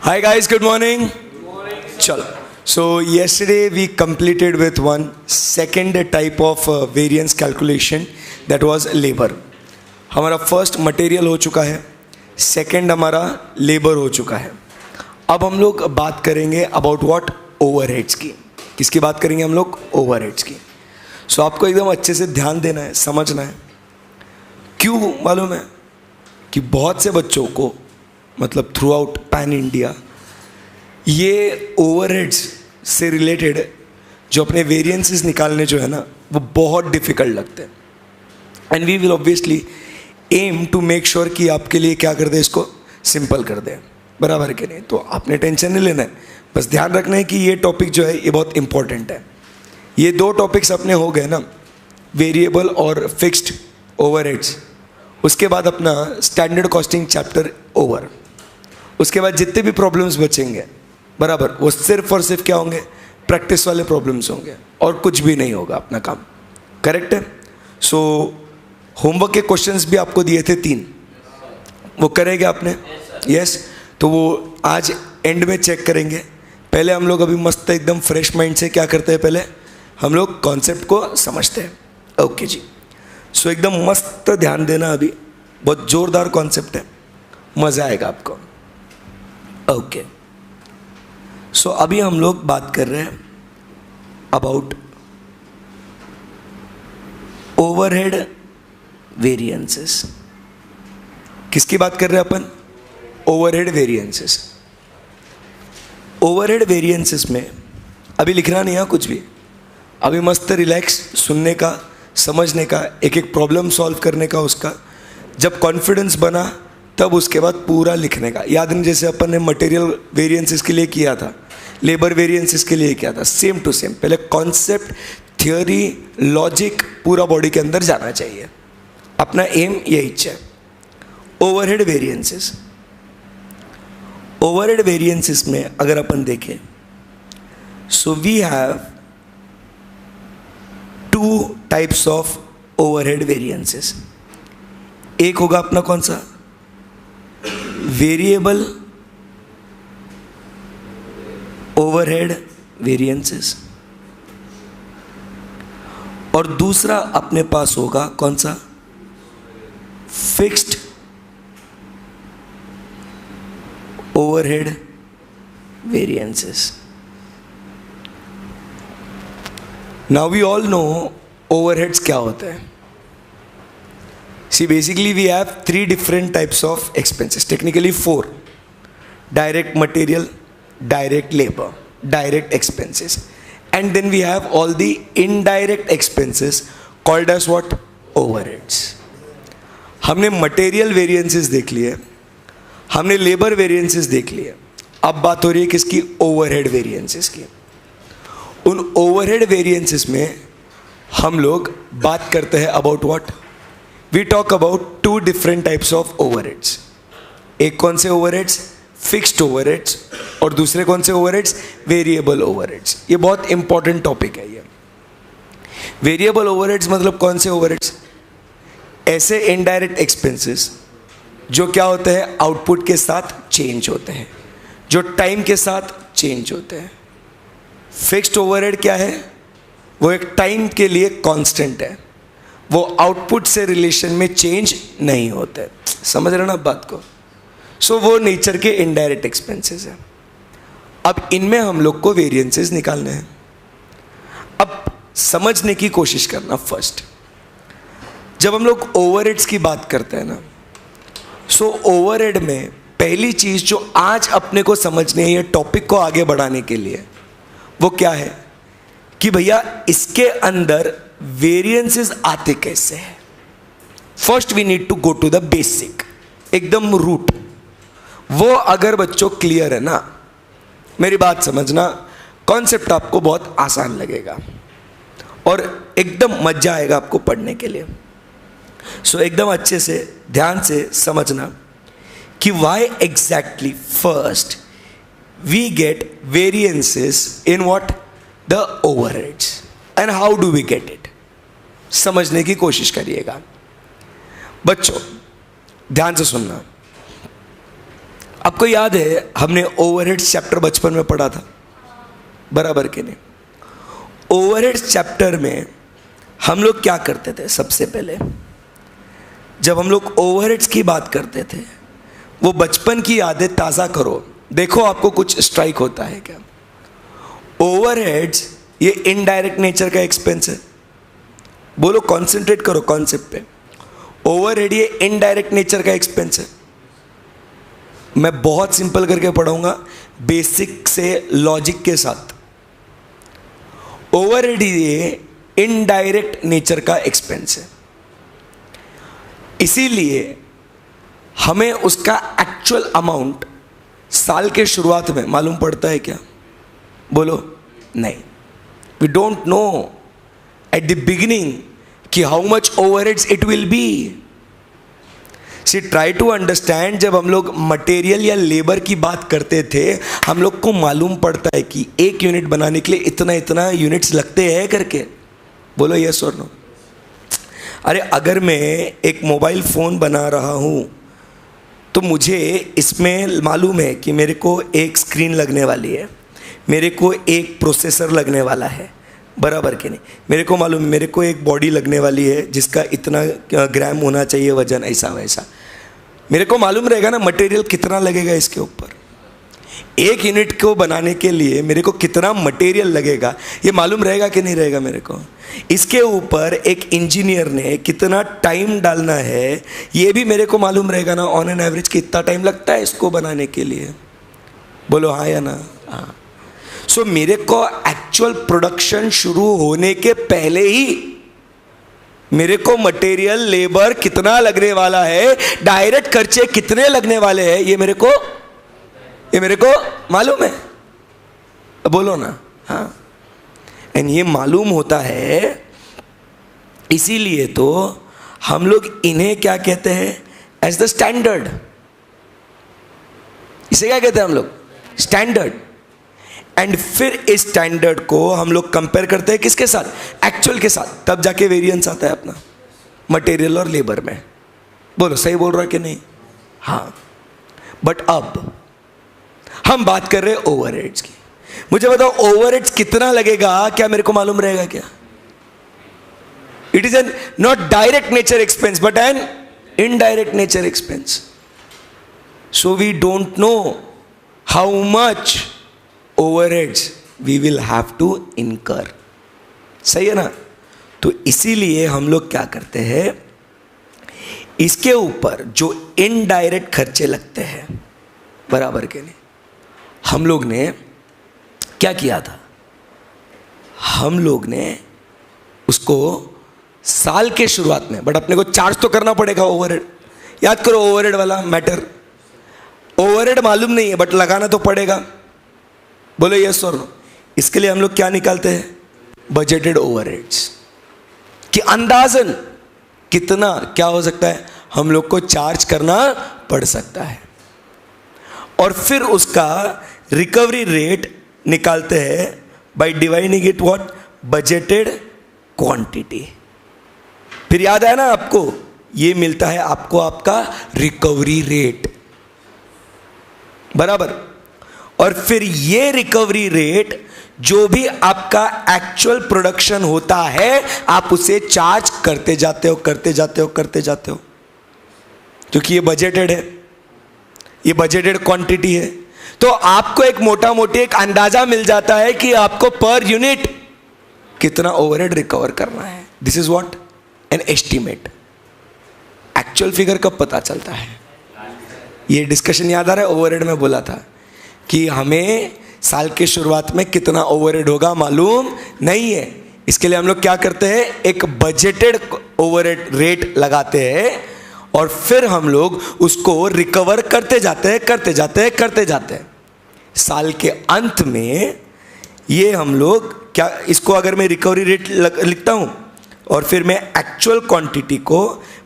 Hi guys, good morning. Chalo. So yesterday we completed with one second type of variance calculation, that was labor. हमारा first material हो चुका है, second हमारा labour हो चुका है. अब हम लोग बात करेंगे अबाउट व्हाट, ओवरहेड्स की. किसकी बात करेंगे हम लोग? ओवरहेड्स की. सो आपको एकदम अच्छे से ध्यान देना है, समझना है. क्यों मालूम है कि बहुत से बच्चों को, मतलब थ्रू आउट पैन इंडिया, ये ओवरहेड्स से रिलेटेड जो अपने वेरिएंसेस निकालने जो है ना, वो बहुत डिफ़िकल्ट लगते हैं. And we will obviously aim to make sure कि आपके लिए क्या कर दे, इसको सिंपल कर दे. बराबर के नहीं? तो आपने टेंशन नहीं लेना है, बस ध्यान रखना है कि ये टॉपिक जो है ये बहुत इंपॉर्टेंट है. ये दो टॉपिक्स अपने हो गए ना, वेरिएबल और फिक्स्ड ओवरहेड्स. उसके बाद अपना स्टैंडर्ड कॉस्टिंग चैप्टर ओवर. उसके बाद जितने भी प्रॉब्लम्स बचेंगे, बराबर, वो सिर्फ और सिर्फ क्या होंगे? प्रैक्टिस वाले प्रॉब्लम्स होंगे और कुछ भी नहीं होगा अपना काम. करेक्ट है? सो होमवर्क के क्वेश्चंस भी आपको दिए थे 3, वो करेंगे आपने? यस. तो वो आज एंड में चेक करेंगे. पहले हम लोग अभी मस्त एकदम फ्रेश माइंड से क्या करते हैं, पहले हम लोग कॉन्सेप्ट को समझते हैं. ओके जी. सो एकदम मस्त ध्यान देना, अभी बहुत ज़ोरदार कॉन्सेप्ट है, मज़ा आएगा आपको. ओके. सो अभी हम लोग बात कर रहे हैं अबाउट ओवरहेड वेरिएंसेस. किसकी बात कर रहे हैं अपन? Overhead variances. ओवरहेड वेरिएंसेस में अभी लिखना नहीं है कुछ भी, अभी मस्त रिलैक्स सुनने का, समझने का, एक एक प्रॉब्लम सॉल्व करने का. उसका जब कॉन्फिडेंस बना तब उसके बाद पूरा लिखने का. याद नहीं, जैसे अपन ने मटेरियल वेरिएंसेस के लिए किया था, लेबर वेरिएंसेस के लिए किया था, सेम टू सेम. पहले कॉन्सेप्ट, थियोरी, लॉजिक पूरा बॉडी के अंदर जाना चाहिए. अपना एम यही है. Overhead variances. ओवरहेड वेरिएंसेस में अगर अपन देखें, so we have 2 types of overhead variances. एक होगा अपना कौन सा? वेरिएबल ओवरहेड वेरिएंसेस, और दूसरा अपने पास होगा कौन सा? Fixed overhead variances. Now we all know overheads क्या होता है. See, basically we have 3 different types of expenses, technically 4. Direct material, direct labor, direct expenses, and then we have all the indirect expenses called as what? Overheads. हमने material variances देख लिए, हमने labor variances देख लिए. अब बात हो रही है किसकी? overhead variances की. उन overhead variances में हम लोग बात करते हैं about what? We talk about 2 different types of overheads. एक कौन से overheads? Fixed overheads. और दूसरे कौन से overheads? Variable overheads. ये बहुत important topic है ये. Variable overheads मतलब कौन से overheads? ऐसे indirect expenses जो क्या होते हैं? आउटपुट के साथ चेंज होते हैं, जो टाइम के साथ चेंज होते हैं. फिक्स्ड ओवरहेड क्या है? वो एक टाइम के लिए कांस्टेंट है, वो आउटपुट से रिलेशन में चेंज नहीं होते. समझ रहे ना आप बात को? सो वो नेचर के इनडायरेक्ट एक्सपेंसेस हैं. अब इनमें हम लोग को वेरिएंसेस निकालने हैं. अब समझने की कोशिश करना. फर्स्ट, जब हम लोग ओवरहेड्स की बात करते हैं ना, सो ओवरहेड में पहली चीज जो आज अपने को समझनी है, ये टॉपिक को आगे बढ़ाने के लिए, वो क्या है कि भैया इसके अंदर वेरिएंसेस आते कैसे हैं. First we need to go to the basic, एकदम रूट. वो अगर बच्चों क्लियर है ना, मेरी बात समझना, कॉन्सेप्ट आपको बहुत आसान लगेगा और एकदम मजा आएगा आपको पढ़ने के लिए. सो एकदम अच्छे से ध्यान से समझना कि why exactly first we get variances in what? The overheads. And how do we get it? समझने की कोशिश करिएगा. बच्चों ध्यान से सुनना. आपको याद है हमने ओवरहेड्स चैप्टर बचपन में पढ़ा था, बराबर के नहीं? ओवरहेड्स चैप्टर में हम लोग क्या करते थे? सबसे पहले जब हम लोग ओवरहेड्स की बात करते थे, वो बचपन की यादें ताज़ा करो, देखो आपको कुछ स्ट्राइक होता है क्या? ओवरहेड्स ये इनडायरेक्ट नेचर का एक्सपेंस है। बोलो, कॉन्सेंट्रेट करो कॉन्सेप्ट पे। ओवरहेड ये इनडायरेक्ट नेचर का एक्सपेंस है। मैं बहुत सिंपल करके पढ़ाऊंगा, बेसिक से लॉजिक के साथ। ओवरहेड ये इनडायरेक्ट नेचर का एक्सपेंस है, इसीलिए हमें उसका एक्चुअल अमाउंट साल के शुरुआत में मालूम पड़ता है क्या? बोलो, नहीं। We don't know at the beginning कि how much overheads it will be. See try to understand, जब हम लोग मटेरियल या लेबर की बात करते थे, हम लोग को मालूम पड़ता है कि एक यूनिट बनाने के लिए इतना इतना यूनिट्स लगते हैं करके। बोलो यस और नो। अरे अगर मैं एक मोबाइल फ़ोन बना रहा हूँ तो मुझे इसमें मालूम है कि मेरे को एक स्क्रीन लगने वाली है, मेरे को एक प्रोसेसर लगने वाला है, बराबर के नहीं? मेरे को मालूम है मेरे को एक बॉडी लगने वाली है जिसका इतना ग्राम होना चाहिए वजन, ऐसा वैसा। मेरे को मालूम रहेगा ना मटेरियल कितना लगेगा इसके ऊपर। एक यूनिट को बनाने के लिए मेरे को कितना मटेरियल लगेगा ये मालूम रहेगा कि नहीं रहेगा मेरे को? इसके ऊपर एक इंजीनियर ने कितना टाइम डालना है ये भी मेरे को मालूम रहेगा ना, ऑन एन एवरेज कितना टाइम लगता है इसको बनाने के लिए। बोलो हाँ या ना? हाँ। सो मेरे को एक्चुअल प्रोडक्शन शुरू होने के पहले ही मेरे को मटेरियल, लेबर कितना लगने वाला है, डायरेक्ट खर्चे कितने लगने वाले हैं, ये मेरे को मालूम है। बोलो ना? हाँ। एंड ये मालूम होता है, इसीलिए तो हम लोग इन्हें क्या कहते हैं? As the standard. इसे क्या कहते हैं हम लोग? स्टैंडर्ड। एंड फिर इस स्टैंडर्ड को हम लोग कंपेयर करते हैं किसके साथ? एक्चुअल के साथ। तब जाके वेरिएंस आता है अपना मटेरियल और लेबर में। बोलो सही बोल रहा है कि नहीं? हाँ। बट अब हम बात कर रहे हैं ओवरहेड्स की। मुझे बताओ ओवरहेड्स कितना लगेगा, क्या मेरे को मालूम रहेगा क्या? It is an not direct nature expense but an indirect nature expense. So we don't know how much overheads we will have to incur. सही है ना? तो इसीलिए हम लोग क्या करते हैं, इसके ऊपर जो इनडायरेक्ट खर्चे लगते हैं, बराबर के नहीं, हम लोग ने क्या किया था? हम लोग ने उसको साल के शुरुआत में, बट अपने को चार्ज तो करना पड़ेगा ओवरहेड। याद करो ओवरहेड वाला मैटर। ओवरहेड मालूम नहीं है बट लगाना तो पड़ेगा। बोलो यस और नो। इसके लिए हम लोग क्या निकालते हैं? Budgeted overheads. कि अंदाजन कितना क्या हो सकता है हम लोग को चार्ज करना पड़ सकता है, और फिर उसका रिकवरी रेट निकालते हैं by dividing it what? Budgeted quantity. फिर याद आया ना आपको, ये मिलता है आपको आपका रिकवरी रेट, बराबर। और फिर ये रिकवरी रेट जो भी आपका एक्चुअल प्रोडक्शन होता है, आप उसे चार्ज करते जाते हो, करते जाते हो, करते जाते हो, क्योंकि ये बजटेड है, ये बजटेड क्वांटिटी है। तो आपको एक मोटा मोटी एक अंदाजा मिल जाता है कि आपको पर यूनिट कितना ओवरहेड रिकवर करना है। This is what? An estimate. Actual figure कब पता चलता है? ये डिस्कशन याद आ रहा है? ओवरहेड में बोला था कि हमें साल के शुरुआत में कितना ओवरहेड होगा मालूम नहीं है। इसके लिए हम लोग क्या करते हैं? एक बजटेड ओवरहेड रेट लगाते हैं और फिर हम लोग उसको रिकवर करते जाते हैं, करते जाते हैं, करते जाते हैं। साल के अंत में ये हम लोग क्या, इसको अगर मैं रिकवरी रेट लिखता हूँ और फिर मैं एक्चुअल क्वांटिटी को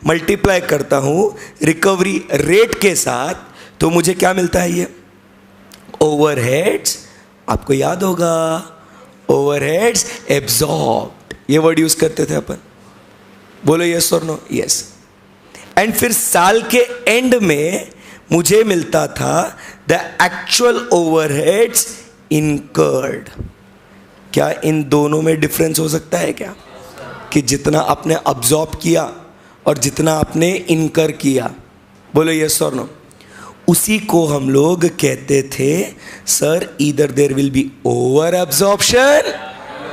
मल्टीप्लाई करता हूँ रिकवरी रेट के साथ, तो मुझे क्या मिलता है? ये ओवरहेड्स। आपको याद होगा ओवरहेड्स एब्जॉर्ब्ड, ये वर्ड यूज करते थे अपन। बोलो yes or no? Yes. And फिर साल के एंड में मुझे मिलता था द एक्चुअल ओवरहेड्स इनकर्ड। क्या इन दोनों में डिफरेंस हो सकता है क्या? कि जितना आपने अब्जॉर्ब किया और जितना आपने इनकर किया, बोलो यस और नो। उसी को हम लोग कहते थे sir either there will be over absorption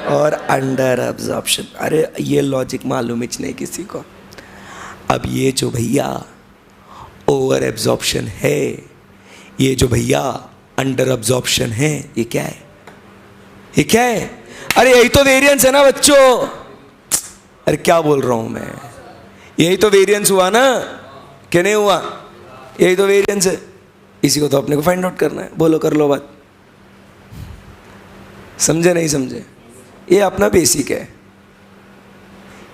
और अंडर एब्जॉर्प्शन। अरे ये लॉजिक मालूम ही नहीं किसी को। अब ये जो भैया ओवर एब्जॉर्प्शन है, ये जो भैया अंडर एब्जॉर्प्शन है, ये क्या है? ये क्या है? अरे यही तो वेरिएंस है ना बच्चों। अरे क्या बोल रहा हूं मैं? यही तो वेरिएंस हुआ ना, क्या नहीं हुआ? यही तो वेरिएंस है। इसी को तो अपने को फाइंड आउट करना है। बोलो कर लो बात। समझे नहीं समझे? ये अपना बेसिक है।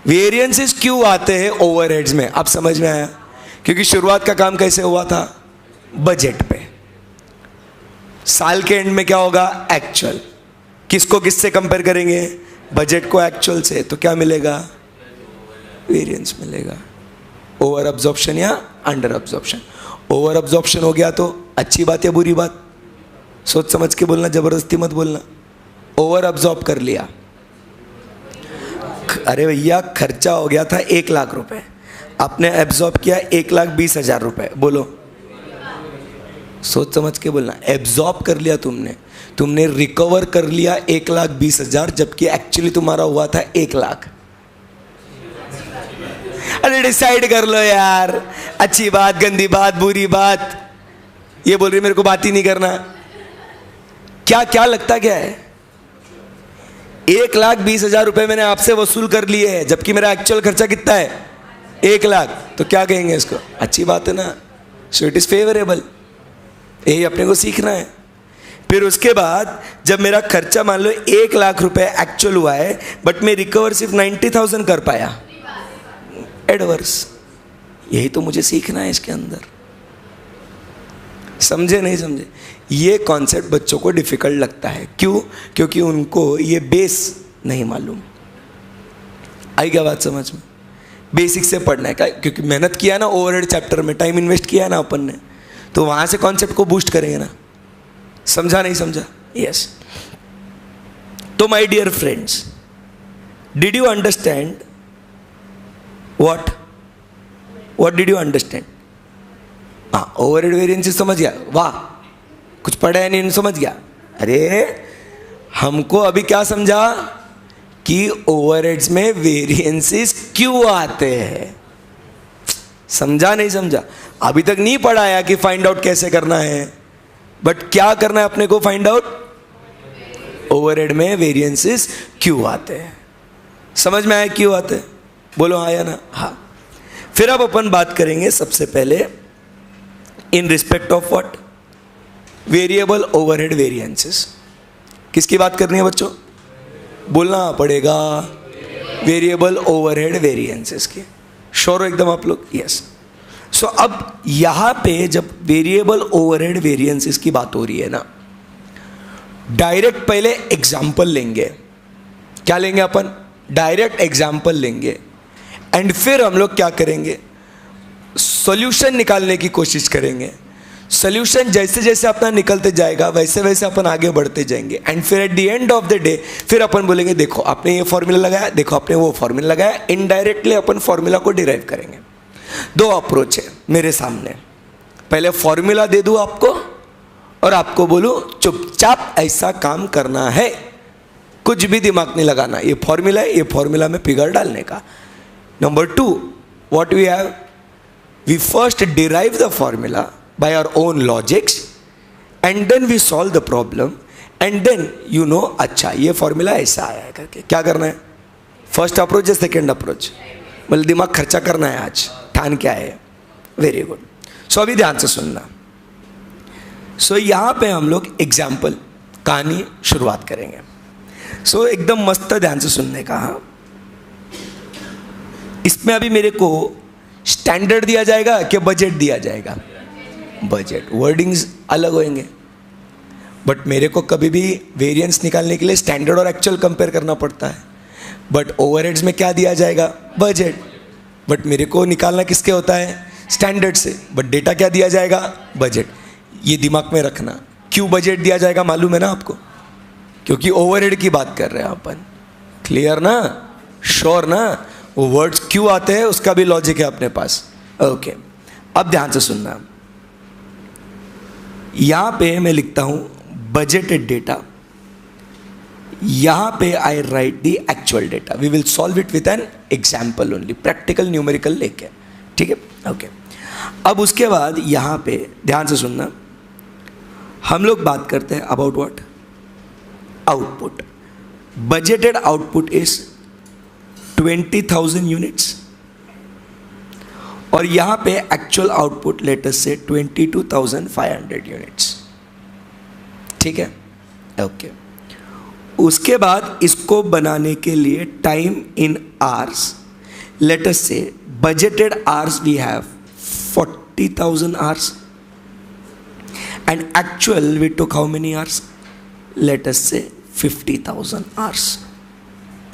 वेरिएंसेस क्यों आते हैं ओवरहेड्स में? अब समझ में आया? क्योंकि शुरुआत का काम कैसे हुआ था? बजट पे। साल के एंड में क्या होगा? एक्चुअल। किसको किससे कंपेयर करेंगे? बजट को एक्चुअल से। तो क्या मिलेगा? वेरिएंस मिलेगा। ओवर अब्जॉर्प्शन या अंडर अब्जॉर्प्शन। ओवर अब्जॉर्प्शन हो गया तो अच्छी बात या बुरी बात? सोच समझ के बोलना, जबरदस्ती मत बोलना। ओवर अब्जॉर्ब कर लिया। अरे भैया खर्चा हो गया था 1 लाख रुपए, आपने एब्जॉर्ब किया 1,20,000 रुपए। बोलो, सोच समझ के बोलना। एब्जॉर्ब कर लिया तुमने रिकवर कर लिया 1,20,000, जबकि एक्चुअली तुम्हारा हुआ था 1 लाख। अरे डिसाइड कर लो यार, अच्छी बात, गंदी बात, बुरी बात। ये बोल रही मेरे को बात ही नहीं करना। क्या क्या लगता क्या है? 1,20,000 रुपए मैंने आपसे वसूल कर लिए हैं, जबकि मेरा एक्चुअल खर्चा कितना है? 1 लाख। तो क्या कहेंगे इसको? अच्छी बात है ना। So it is favourable. यही अपने को सीखना है। फिर उसके बाद जब मेरा खर्चा मान लो 1 लाख रुपए एक्चुअल हुआ है, बट मैं रिकवर सिर्फ 90,000 कर पाया, एडवर्स। यही तो मुझे सीखना है इसके अंदर। समझे नहीं समझे? ये कॉन्सेप्ट बच्चों को डिफिकल्ट लगता है। क्यों? क्योंकि उनको ये बेस नहीं मालूम। आई क्या बात समझ में? बेसिक से पढ़ना है। क्योंकि मेहनत किया ना ओवरहेड चैप्टर में, टाइम इन्वेस्ट किया ना अपन ने, तो वहां से कॉन्सेप्ट को बूस्ट करेंगे ना। समझा नहीं समझा? यस। तो my dear friends, did you understand? what did you understand? हाँ, ओवरहेड वेरिएंसेस समझ गया? वाह, कुछ पढ़ा है नहीं समझ गया? अरे हमको अभी क्या समझा कि ओवरहेड्स में वेरिएंसेस क्यों आते हैं। समझा नहीं समझा? अभी तक नहीं पढ़ाया कि फाइंड आउट कैसे करना है, बट क्या करना है अपने को? फाइंड आउट ओवरहेड में वेरिएंसेस क्यों आते हैं। समझ में आया क्यों आते हैं? बोलो हाँ या ना? हाँ। फिर अब अपन बात करेंगे सबसे पहले in respect of what? Variable overhead variances. किसकी बात करनी है बच्चों? बोलना पड़ेगा, वेरिएबल ओवरहेड वेरिएंसेस की। श्योर हो एकदम आप लोग? यस। सो अब यहां पे जब वेरिएबल ओवरहेड वेरिएंसेस की बात हो रही है ना, डायरेक्ट पहले एग्जाम्पल लेंगे। क्या लेंगे अपन? डायरेक्ट एग्जाम्पल लेंगे। एंड फिर हम लोग क्या करेंगे? सॉल्यूशन निकालने की कोशिश करेंगे। सॉल्यूशन जैसे जैसे अपना निकलते जाएगा वैसे वैसे अपन आगे बढ़ते जाएंगे। एंड फिर at the end of the day फिर अपन बोलेंगे देखो आपने ये फॉर्मूला लगाया, देखो आपने वो फॉर्मूला लगाया। इनडायरेक्टली अपन फॉर्मूला को डिराइव करेंगे। 2 अप्रोच है मेरे सामने। पहले फॉर्मूला दे दूं आपको और आपको बोलूं चुपचाप ऐसा काम करना है, कुछ भी दिमाग नहीं लगाना। ये फॉर्मूला है, ये फॉर्मूला में फिगर डालने का। Number 2, what we have? We first derive the formula by our own logics and then we solve the problem and then you know अच्छा ये फॉर्मूला ऐसा आया है करके। क्या करना है? फर्स्ट अप्रोच या सेकेंड अप्रोच? मतलब दिमाग खर्चा करना है आज, ठान क्या है? Very good. सो अभी ध्यान से सुनना। सो यहाँ पे हम लोग एग्जाम्पल कहानी शुरुआत करेंगे। सो एकदम मस्त ध्यान से सुनने का। हाँ, इसमें अभी मेरे को स्टैंडर्ड दिया जाएगा कि बजट दिया जाएगा? बजट। वर्डिंग्स अलग होंगे, बट मेरे को कभी भी वेरिएंस निकालने के लिए स्टैंडर्ड और एक्चुअल कंपेयर करना पड़ता है। बट ओवरहेड्स में क्या दिया जाएगा? बजट। बट मेरे को निकालना किसके होता है? स्टैंडर्ड से। बट डेटा क्या दिया जाएगा? बजट। ये दिमाग में रखना। क्यों बजट दिया जाएगा मालूम है ना आपको? क्योंकि ओवरहेड की बात कर रहे हैं अपन। क्लियर ना? श्योर ना? वो वर्ड्स क्यों आते हैं उसका भी लॉजिक है अपने पास। ओके, अब ध्यान से सुनना। यहां पे मैं लिखता हूं बजटेड डेटा, यहां पे I write the actual data. We will solve it with an example only, practical numerical लेके, ठीक है? ओके, अब उसके बाद यहां पे ध्यान से सुनना, हम लोग बात करते हैं about what? Output. Budgeted output is 20,000 units और यहां पे एक्चुअल आउटपुट लेट अस से 22,500 यूनिट्स, ठीक है? ओके, उसके बाद इसको बनाने के लिए time in hours, let us say budgeted hours we have 40,000 hours and actual we took how many hours? Let us say 50,000 hours,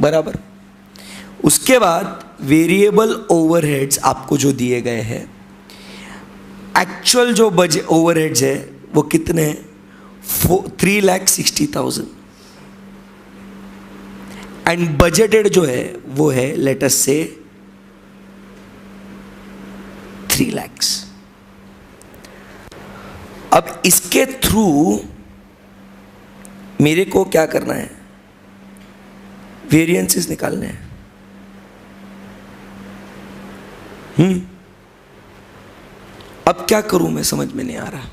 बराबर। उसके बाद वेरिएबल ओवरहेड्स आपको जो दिए गए हैं, एक्चुअल जो बजट ओवरहेड्स है वो कितने हैं? 3,60,000 एंड बजटेड जो है वो है लेट अस से 3 lakhs। अब इसके थ्रू मेरे को क्या करना है? वेरिएंसेस निकालने हैं। अब क्या करूं मैं समझ में नहीं आ रहा।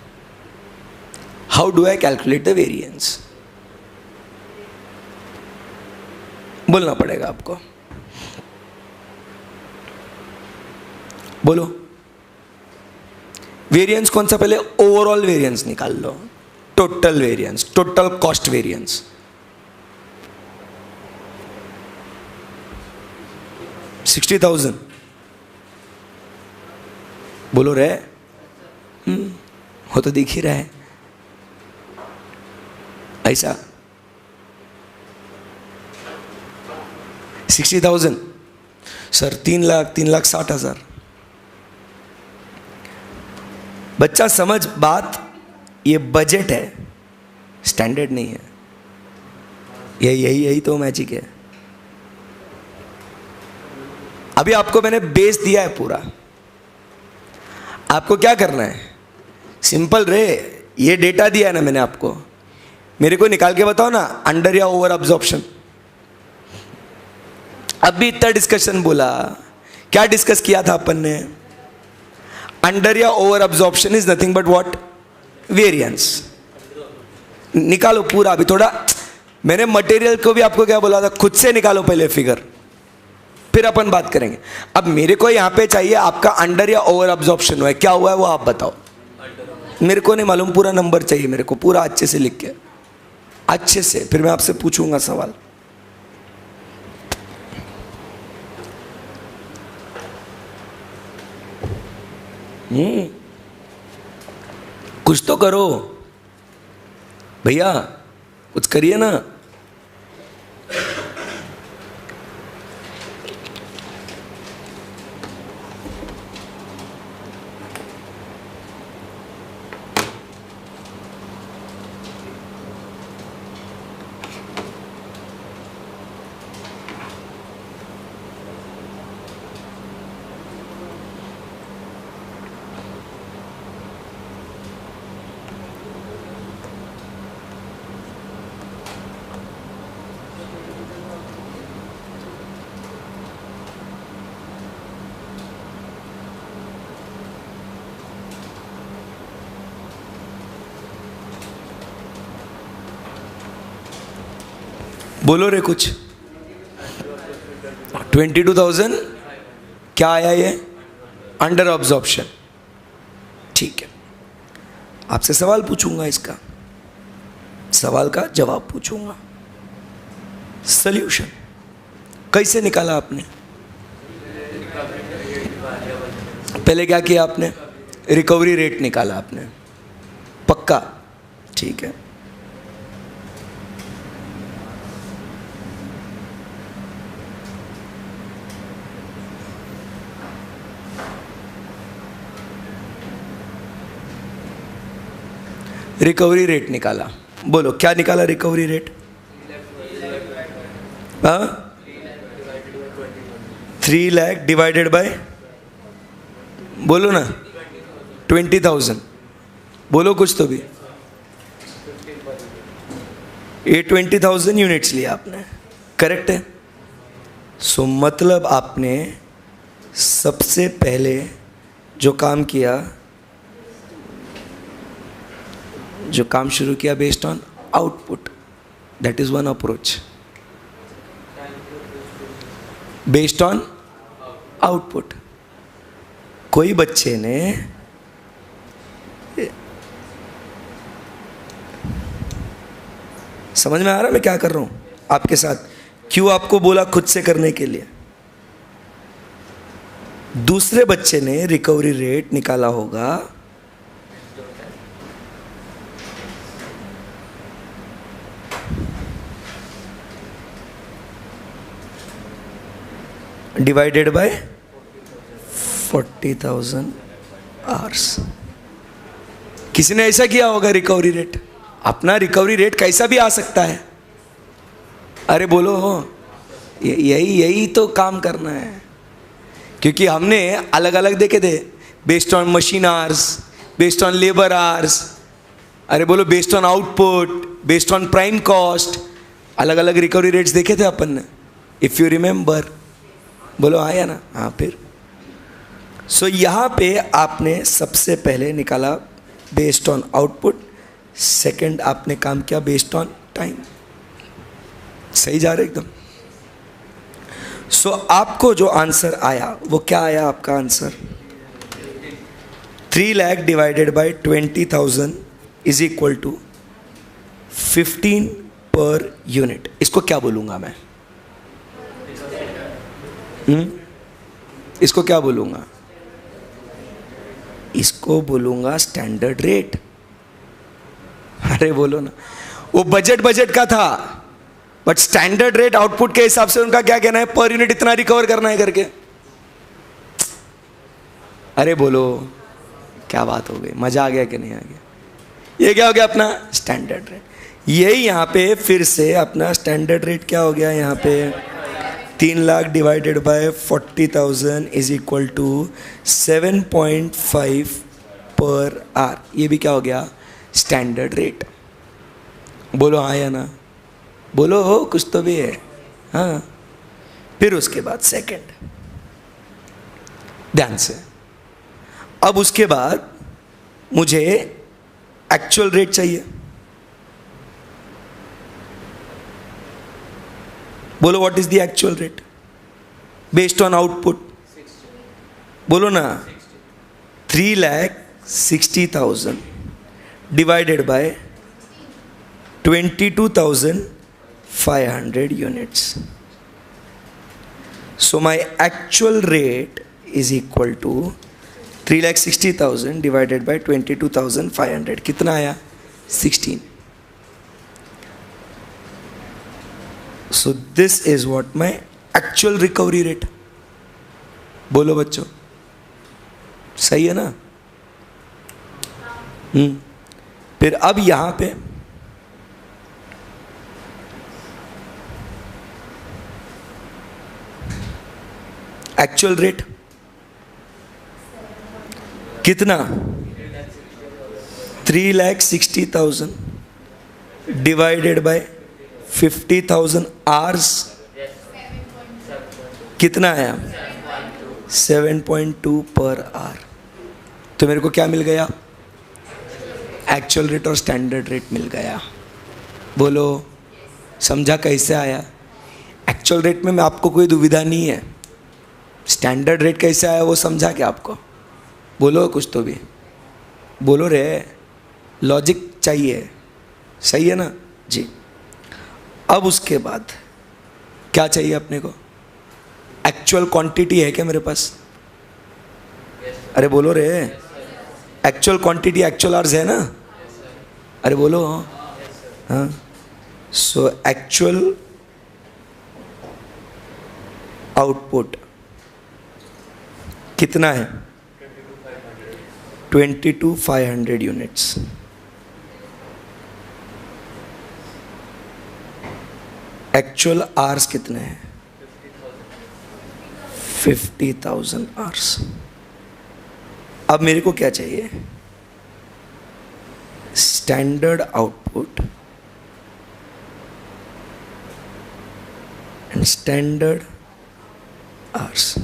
How do I calculate the variance? बोलना पड़ेगा आपको। बोलो वेरिएंस कौन सा? पहले ओवरऑल वेरिएंस निकाल लो, total variance, total cost variance. $60,000 बोलो रे। हो तो दिख ही रहा है ऐसा। 60,000 सर 3,60,000। बच्चा समझ बात, ये बजट है, स्टैंडर्ड नहीं है। यही तो मैजिक है। अभी आपको मैंने बेस दिया है पूरा, आपको क्या करना है? सिंपल रे, ये डेटा दिया है ना मैंने आपको, मेरे को निकाल के बताओ ना अंडर या ओवर अब्जॉर्प्शन। अभी इतना डिस्कशन बोला, क्या डिस्कस किया था अपन ने? अंडर या over absorption is nothing but what? Variance. निकालो पूरा। अभी थोड़ा मैंने मटेरियल को भी आपको क्या बोला था, खुद से निकालो पहले फिगर, फिर अपन बात करेंगे। अब मेरे को यहां पे चाहिए आपका अंडर या ओवर अब्जॉर्प्शन हुआ है, क्या हुआ है वो आप बताओ। मेरे को नहीं मालूम, पूरा नंबर चाहिए मेरे को, पूरा अच्छे से लिख के, अच्छे से। फिर मैं आपसे पूछूंगा सवाल। कुछ तो करो भैया, कुछ करिए ना। बोलो रे कुछ। 22,000 क्या आया ये? Under absorption. ठीक है, आपसे सवाल पूछूंगा, इसका सवाल का जवाब पूछूंगा। सॉल्यूशन कैसे निकाला आपने? पहले क्या किया आपने? रिकवरी रेट निकाला आपने, पक्का? ठीक है, रिकवरी रेट निकाला। बोलो क्या निकाला रिकवरी रेट? हाँ, 3 लाख डिवाइडेड बाय, बोलो ना, 20,000। बोलो कुछ तो भी। ये 20,000 यूनिट्स लिया आपने, करेक्ट है? सो मतलब आपने सबसे पहले जो काम किया, जो काम शुरू किया based on output, that is one approach. Based on output. कोई बच्चे ने समझ में आ रहा मैं क्या कर रहा हूं आपके साथ? क्यों आपको बोला खुद से करने के लिए? दूसरे बच्चे ने रिकवरी रेट निकाला होगा डिवाइडेड बाय 40,000 आवर्स। किसी ने ऐसा किया होगा रिकवरी रेट। अपना रिकवरी रेट कैसा भी आ सकता है। अरे बोलो, यही तो काम करना है। क्योंकि हमने अलग अलग देखे थे, based on machine hours, based on labour hours, अरे बोलो based on output, based on prime cost, अलग अलग रिकवरी रेट्स देखे थे अपन ने, इफ यू रिमेंबर। बोलो आया ना? हाँ। फिर सो यहाँ पे आपने सबसे पहले निकाला बेस्ड ऑन आउटपुट, सेकंड आपने काम किया बेस्ड ऑन टाइम। सही जा रहे एकदम? सो आपको जो आंसर आया वो क्या आया? आपका answer 3 lakh divided by 20,000 is equal to 15 per unit. इसको क्या बोलूंगा मैं? इसको क्या बोलूंगा? इसको बोलूंगा स्टैंडर्ड रेट। अरे बोलो ना। वो बजट का था, बट स्टैंडर्ड रेट आउटपुट के हिसाब से उनका क्या कहना है? पर यूनिट इतना रिकवर करना है करके। अरे बोलो, क्या बात हो गई? मजा आ गया कि नहीं आ गया? ये क्या हो गया? अपना स्टैंडर्ड रेट। यही यहां पे फिर से अपना स्टैंडर्ड रेट क्या हो गया? यहां पे 3 lakh divided by 40,000 is equal to 7.5 per hour. ये भी क्या हो गया? Standard rate. बोलो हाँ या ना? बोलो हो, कुछ तो भी है। हाँ। फिर उसके बाद सेकंड, ध्यान से, अब उसके बाद मुझे एक्चुअल रेट चाहिए। बोलो what is the actual rate based on output? बोलो ना। 3,60,000 divided by 22,500 units. So my actual rate is equal to 3,60,000 divided by 22,500. कितना आया? 16. So this is what my actual recovery rate. बोलो बच्चों, सही है ना? फिर अब यहां पे एक्चुअल रेट कितना? 3,60,000 डिवाइडेड बाय 50,000 आवर्स। कितना आया? 7.2 पर आवर। तो मेरे को क्या मिल गया? एक्चुअल रेट और स्टैंडर्ड रेट मिल गया। बोलो समझा कैसे आया? एक्चुअल रेट में आपको कोई दुविधा नहीं है। स्टैंडर्ड रेट कैसे आया वो समझा क्या आपको? बोलो कुछ तो भी बोलो रे, लॉजिक चाहिए। सही है ना जी? अब उसके बाद क्या चाहिए अपने को? एक्चुअल क्वांटिटी है क्या मेरे पास? अरे बोलो रे, एक्चुअल क्वांटिटी एक्चुअल आवर्स है ना? अरे बोलो हाँ। सो एक्चुअल आउटपुट कितना है? 22,500 यूनिट्स। एक्चुअल आवर्स कितने हैं? 50,000 आवर्स। अब मेरे को क्या चाहिए? Standard output and standard hours.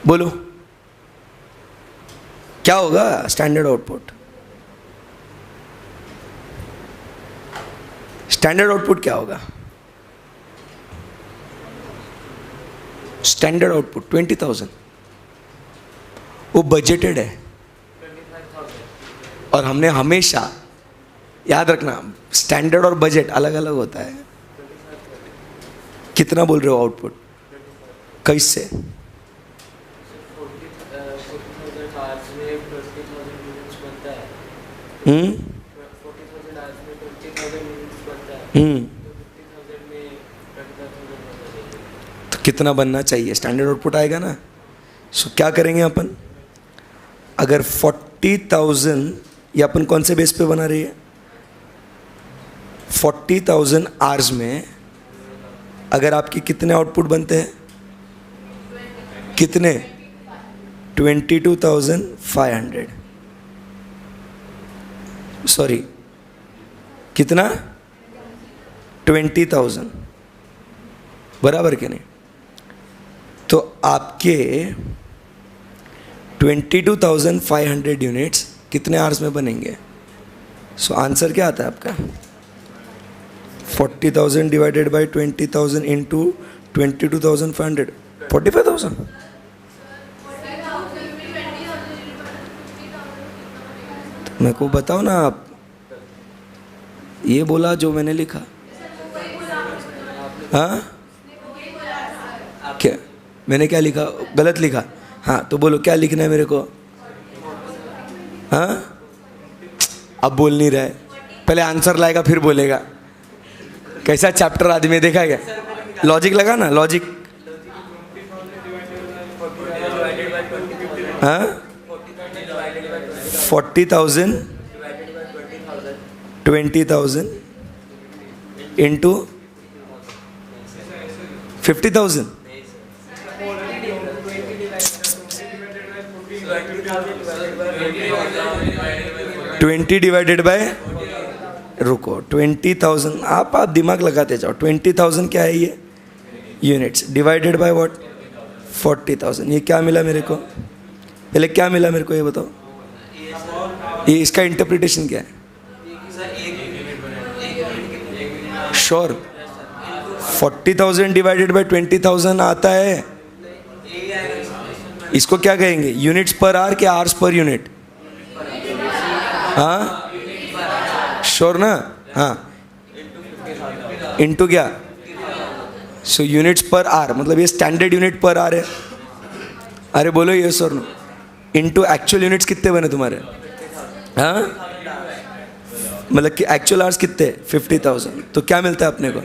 बोलो क्या होगा स्टैंडर्ड आउटपुट? स्टैंडर्ड आउटपुट क्या होगा? स्टैंडर्ड आउटपुट 20,000, वो बजटेड है। और हमने हमेशा याद रखना, स्टैंडर्ड और बजट अलग अलग होता है। कितना बोल रहे हो आउटपुट? कैसे? तो कितना बनना चाहिए? स्टैंडर्ड आउटपुट आएगा ना। सो क्या करेंगे अपन? अगर 40,000, ये अपन कौन से बेस पे बना रही है? 40,000 आवर्स में अगर आपकी कितने आउटपुट बनते हैं? कितने? 22,500। सॉरी, कितना? 20,000, बराबर के नहीं? तो आपके 22,500 यूनिट्स कितने आवर्स में बनेंगे? सो आंसर क्या आता है आपका? 40,000 डिवाइडेड बाई 20,000 इंटू 22,500, 45,000। मेरे को बताओ ना आप। ये बोला जो मैंने लिखा। हाँ, क्या मैंने क्या लिखा? गलत लिखा? हाँ, तो बोलो क्या लिखना है मेरे को? हाँ, अब बोल नहीं रहा है। पहले आंसर लाएगा फिर बोलेगा। कैसा चैप्टर आदमी देखा क्या? लॉजिक लगा ना, लॉजिक। हाँ, 40,000 20,000 इंटू 50,000। 20 डिवाइडेड बाय, रुको, 20,000। आप दिमाग लगाते जाओ। 20,000 क्या है ये? Units divided by what? 40,000। ये क्या मिला मेरे को? पहले क्या मिला मेरे को ये बताओ। ये इसका इंटरप्रिटेशन क्या है? श्योर 40,000 डिवाइडेड बाय 20,000 आता है। इसको क्या कहेंगे? यूनिट्स पर आवर क्या आवर्स पर यूनिट? हाँ, श्योर ना? हाँ, इंटू क्या? सो यूनिट्स पर आवर, मतलब ये स्टैंडर्ड यूनिट पर आवर है। अरे बोलो ये sir no. Into actual units कितने बने तुम्हारे? हाँ, मतलब कि एक्चुअल आवर्स कितने? 50,000। तो क्या मिलता है अपने को?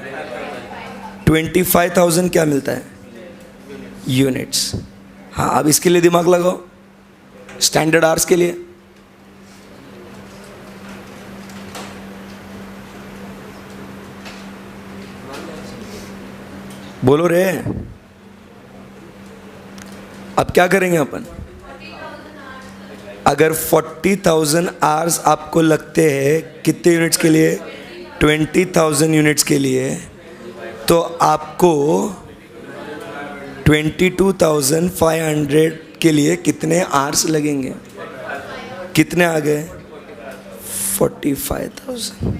25,000 क्या मिलता है? यूनिट्स। हाँ, अब इसके लिए दिमाग लगाओ, स्टैंडर्ड आवर्स के लिए। बोलो रे। अब क्या करेंगे अपन? अगर 40,000 आवर्स आपको लगते हैं कितने यूनिट्स के लिए? 20,000 यूनिट्स के लिए, तो आपको 22,500 के लिए कितने आवर्स लगेंगे? कितने आ गए? 45,000।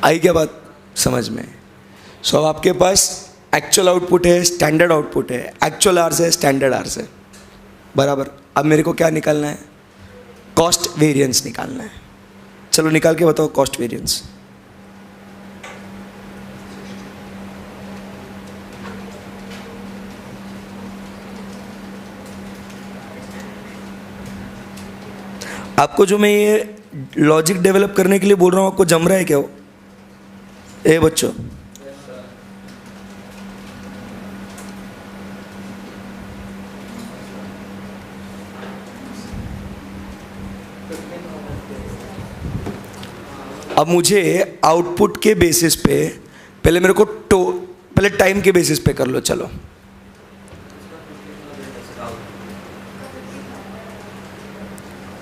आई क्या बात समझ में? सो अब आपके पास एक्चुअल आउटपुट है, स्टैंडर्ड आउटपुट है। एक्चुअल आवर्स है, स्टैंडर्ड आवर्स है, बराबर। अब मेरे को क्या निकालना है? कॉस्ट वेरिएंस निकालना है। चलो निकाल के बताओ कॉस्ट वेरिएंस। आपको जो मैं ये लॉजिक डेवलप करने के लिए बोल रहा हूँ, आपको जम रहा है क्या वो? ए बच्चों, अब मुझे आउटपुट के बेसिस पे पहले मेरे को पहले टाइम के बेसिस पे कर लो, चलो।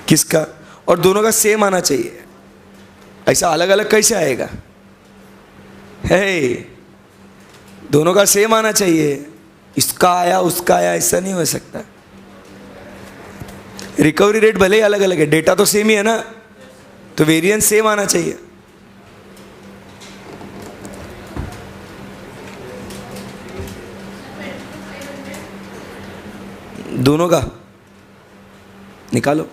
किसका? और दोनों का सेम आना चाहिए, ऐसा अलग अलग कैसे आएगा? है, दोनों का सेम आना चाहिए, इसका आया उसका आया ऐसा नहीं हो सकता। रिकवरी रेट भले ही अलग अलग है, डेटा तो सेम ही है ना, तो वेरिएंस सेम आना चाहिए। दोनों का निकालो।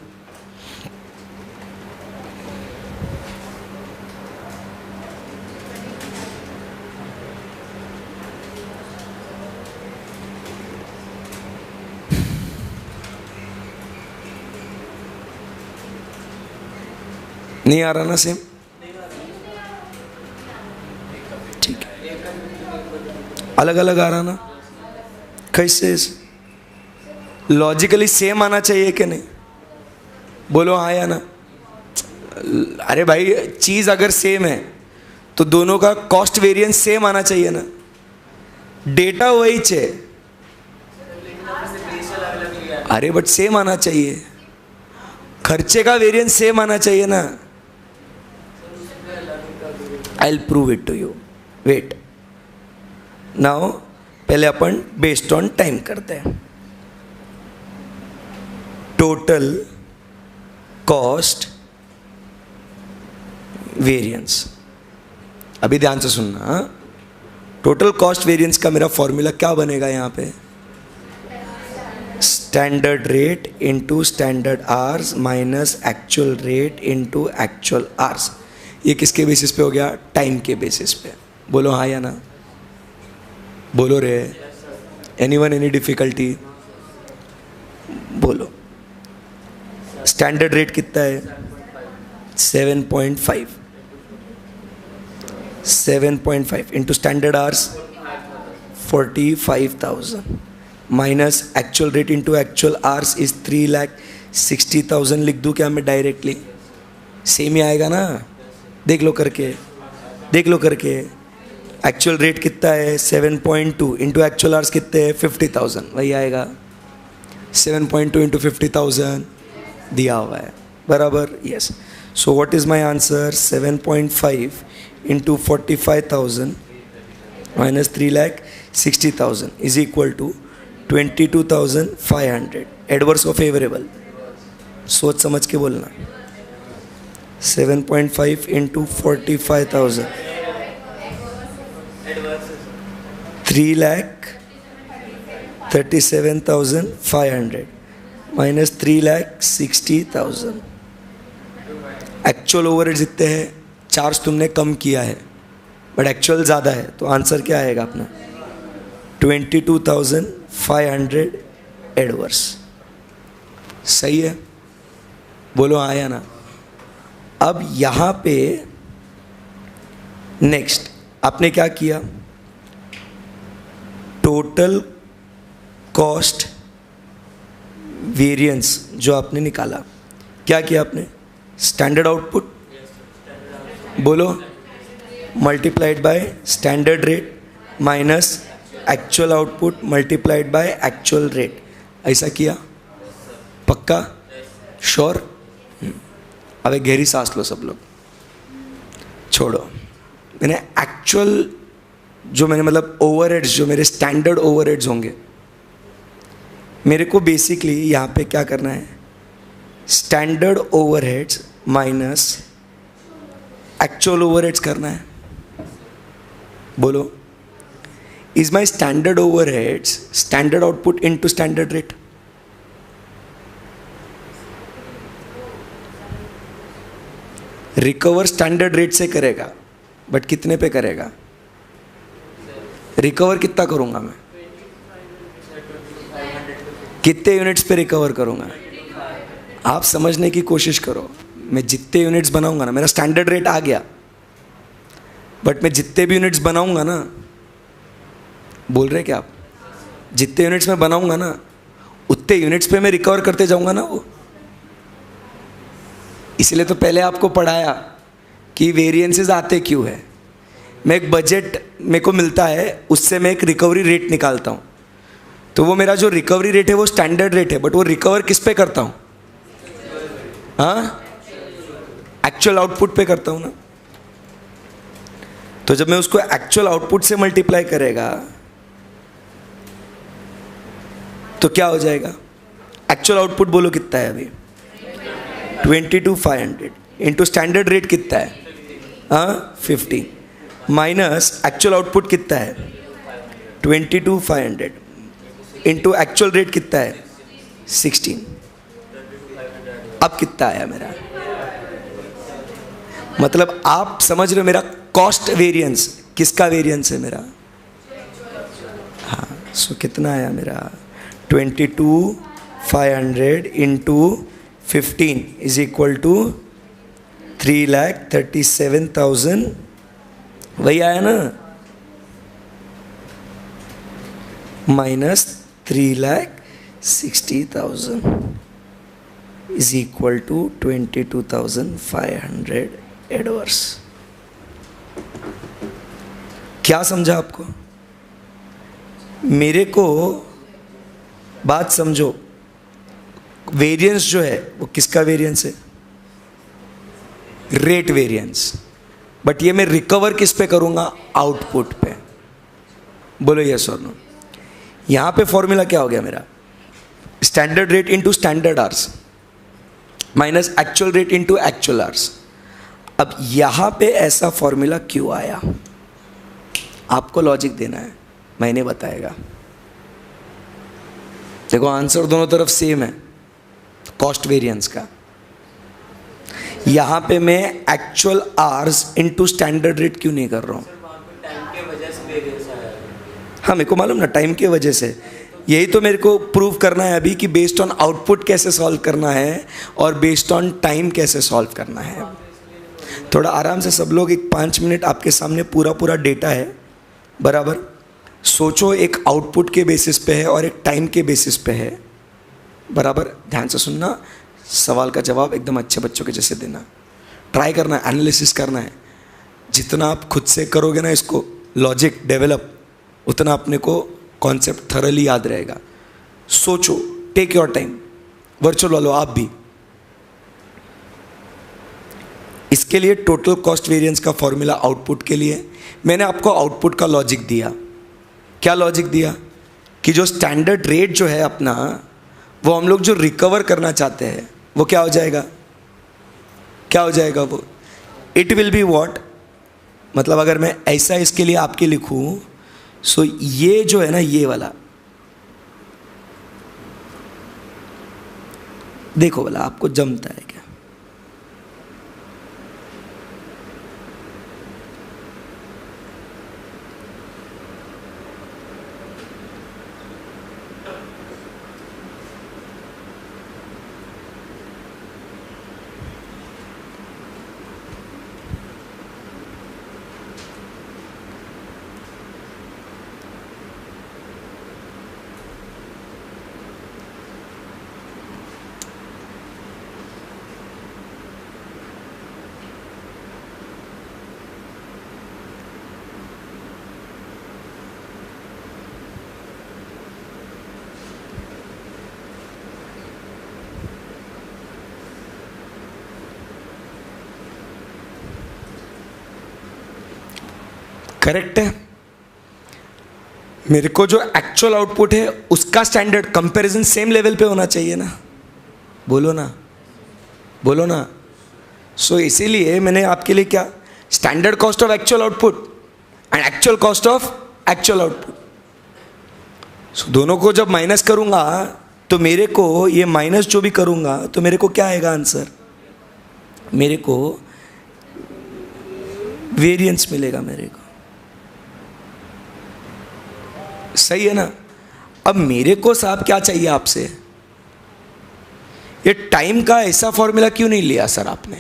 नहीं आ रहा ना सेम? ठीक है, अलग अलग आ रहा ना? कैसे? लॉजिकली सेम आना चाहिए कि नहीं? बोलो हाँ या ना। अरे भाई, चीज़ अगर सेम है तो दोनों का कॉस्ट वेरिएंस सेम आना चाहिए ना, डेटा वही है। अरे बट सेम आना चाहिए, खर्चे का वेरिएंस सेम आना चाहिए ना। I will prove it to you, wait. Now पहले अपन बेस्ड ऑन टाइम करते हैं। टोटल कॉस्ट वेरिएंस, अभी ध्यान से सुनना। टोटल कॉस्ट वेरिएंस का मेरा फॉर्मूला क्या बनेगा यहाँ पे? Standard rate into standard hours minus actual rate into actual hours. ये किसके बेसिस पे हो गया? टाइम के बेसिस पे। बोलो हाँ या ना, बोलो रे। Anyone any difficulty? बोलो। स्टैंडर्ड रेट कितना है? 7.5। 7.5 into standard hours 45,000 minus actual rate into actual hours is 3,60,000। लिख दूँ क्या मैं डायरेक्टली? सेम ही आएगा ना, देख लो करके, देख लो करके। एक्चुअल रेट कितना है? 7.2 इंटू एक्चुअल आवर्स कितने हैं? 50,000, वही आएगा। 7.2 इंटू 50,000 दिया हुआ है, बराबर? Yes. So what is my answer? 7.5 into 45,000 minus 3,60,000 is equal to 22,500। Adverse और फेवरेबल? सोच समझ के बोलना। 7.5 इंटू 45,000 3,37,500 माइनस 3,60,000। एक्चुअल ओवरहेड्स इतने हैं, चार्ज तुमने कम किया है बट एक्चुअल ज़्यादा है, तो आंसर क्या आएगा अपना? 22,500 एडवर्स। सही है? बोलो हाँ या ना। अब यहाँ पे नेक्स्ट आपने क्या किया? टोटल कॉस्ट वेरिएंस जो आपने निकाला, क्या किया आपने? स्टैंडर्ड आउटपुट, बोलो, multiplied by standard rate minus actual output multiplied by actual rate, ऐसा किया? पक्का? श्योर? अब एक गहरी सांस लो सब लोग, छोड़ो। मैंने एक्चुअल जो मैंने मतलब ओवरहेड्स, जो मेरे स्टैंडर्ड ओवरहेड्स होंगे, मेरे को बेसिकली यहाँ पे क्या करना है? Standard overheads minus actual overheads करना है। बोलो, is my standard overheads standard output into standard rate? Recover standard rate से करेगा, बट कितने पे करेगा? रिकवर कितना करूंगा मैं? कितने यूनिट्स पे रिकवर करूंगा? आप समझने की कोशिश करो। मैं जितने यूनिट्स बनाऊंगा ना, मेरा स्टैंडर्ड रेट आ गया, बट मैं जितने भी यूनिट्स बनाऊंगा ना, बोल रहे क्या आप? जितने यूनिट्स मैं बनाऊंगा ना, उतने यूनिट्स पे मैं रिकवर करते जाऊंगा ना वो। इसलिए तो पहले आपको पढ़ाया कि वेरिएंसेस आते क्यों है। मैं एक बजट मेरे को मिलता है, उससे मैं एक रिकवरी रेट निकालता हूँ, तो वो मेरा जो रिकवरी रेट है वो स्टैंडर्ड रेट है, बट वो रिकवर किस पे करता हूँ? हाँ, एक्चुअल आउटपुट पे करता हूँ ना। तो जब मैं उसको एक्चुअल आउटपुट से मल्टीप्लाई करेगा तो क्या हो जाएगा? एक्चुअल आउटपुट बोलो कितना है अभी? 22,500 इंटू स्टैंडर्ड रेट कितना है? हाँ, 50 माइनस एक्चुअल आउटपुट कितना है? 22,500 इंटू एक्चुअल रेट कितना है? 16। अब कितना आया मेरा? मतलब आप समझ रहे हो मेरा कॉस्ट वेरिएंस किसका वेरिएंस है मेरा? हाँ, सो कितना आया मेरा? 22,500 इंटू 15 इज इक्वल टू 3,37,000। वही आया ना, minus 3,60,000 is equal to 22,500 adverse. क्या समझा आपको? मेरे को बात समझो, वेरिएंस जो है वो किसका वेरिएंस है? Rate variance. बट ये मैं रिकवर किस पे करूंगा? आउटपुट पे। बोलो यस और नो। यहां पे फॉर्मूला क्या हो गया मेरा? Standard rate into standard hours minus actual rate into actual hours. अब यहां पे ऐसा फॉर्मूला क्यों आया? आपको लॉजिक देना है, मैंने बताएगा। देखो आंसर दोनों तरफ सेम है कॉस्ट वेरिएंस का। यहां पे मैं actual hours into standard rate क्यों नहीं कर रहा हूं? टाइम के वजह से वेरिएंस आया है। हाँ, मेरे को मालूम ना, टाइम की वजह से। यही तो मेरे को प्रूव करना है अभी कि बेस्ड ऑन आउटपुट कैसे सॉल्व करना है और बेस्ड ऑन टाइम कैसे सॉल्व करना है। थोड़ा आराम से सब लोग, एक 5 मिनट आपके सामने पूरा डेटा है, बराबर। सोचो, एक आउटपुट के बेसिस पे है और एक टाइम के बेसिस पे है, बराबर। ध्यान से सुनना, सवाल का जवाब एकदम अच्छे बच्चों के जैसे देना, ट्राई करना है, एनालिसिस करना है। जितना आप खुद से करोगे ना इसको लॉजिक डेवलप, उतना अपने को कॉन्सेप्ट थरली याद रहेगा। सोचो, टेक योर टाइम। वर्चुअल वालों आप भी। इसके लिए टोटल कॉस्ट वेरिएंस का फॉर्मूला आउटपुट के लिए मैंने आपको आउटपुट का लॉजिक दिया। क्या लॉजिक दिया? कि जो स्टैंडर्ड रेट जो है अपना, वो हम लोग जो रिकवर करना चाहते हैं वो क्या हो जाएगा? क्या हो जाएगा वो? It will be what? मतलब अगर मैं ऐसा इसके लिए आपके लिखूं, सो ये जो है ना, ये वाला देखो वाला आपको जमता है क्या? करेक्ट है। मेरे को जो एक्चुअल आउटपुट है उसका स्टैंडर्ड कंपैरिजन सेम लेवल पे होना चाहिए ना। बोलो ना, बोलो ना। सो इसीलिए मैंने आपके लिए क्या, standard cost of actual output and actual cost of actual output. So दोनों को जब माइनस करूंगा तो मेरे को ये माइनस जो भी करूंगा तो मेरे को क्या आएगा आंसर? मेरे को वेरिएंस मिलेगा मेरे को। सही है ना? अब मेरे को साहब क्या चाहिए आपसे? ये टाइम का ऐसा फॉर्मूला क्यों नहीं लिया सर आपने?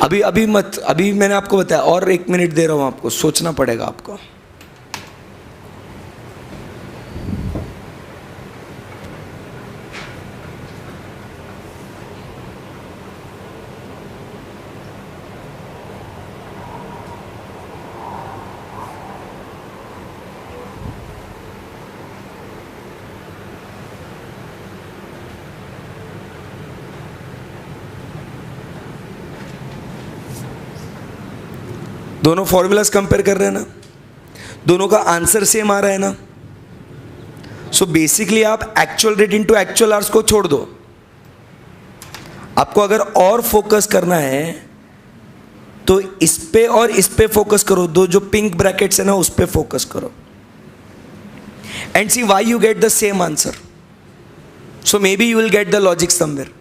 अभी मत, अभी मैंने आपको बताया, और 1 मिनट दे रहा हूं आपको, सोचना पड़ेगा आपको। दोनों फॉर्मूलाज कंपेयर कर रहे हैं ना, दोनों का आंसर सेम आ रहा है ना. सो बेसिकली आप actual rate into actual hours को छोड़ दो. आपको अगर और फोकस करना है तो इस पे और इस पे फोकस करो. दो जो पिंक ब्रैकेट्स है ना उस पे फोकस करो and see why you get the same answer. So maybe you will get the logic somewhere.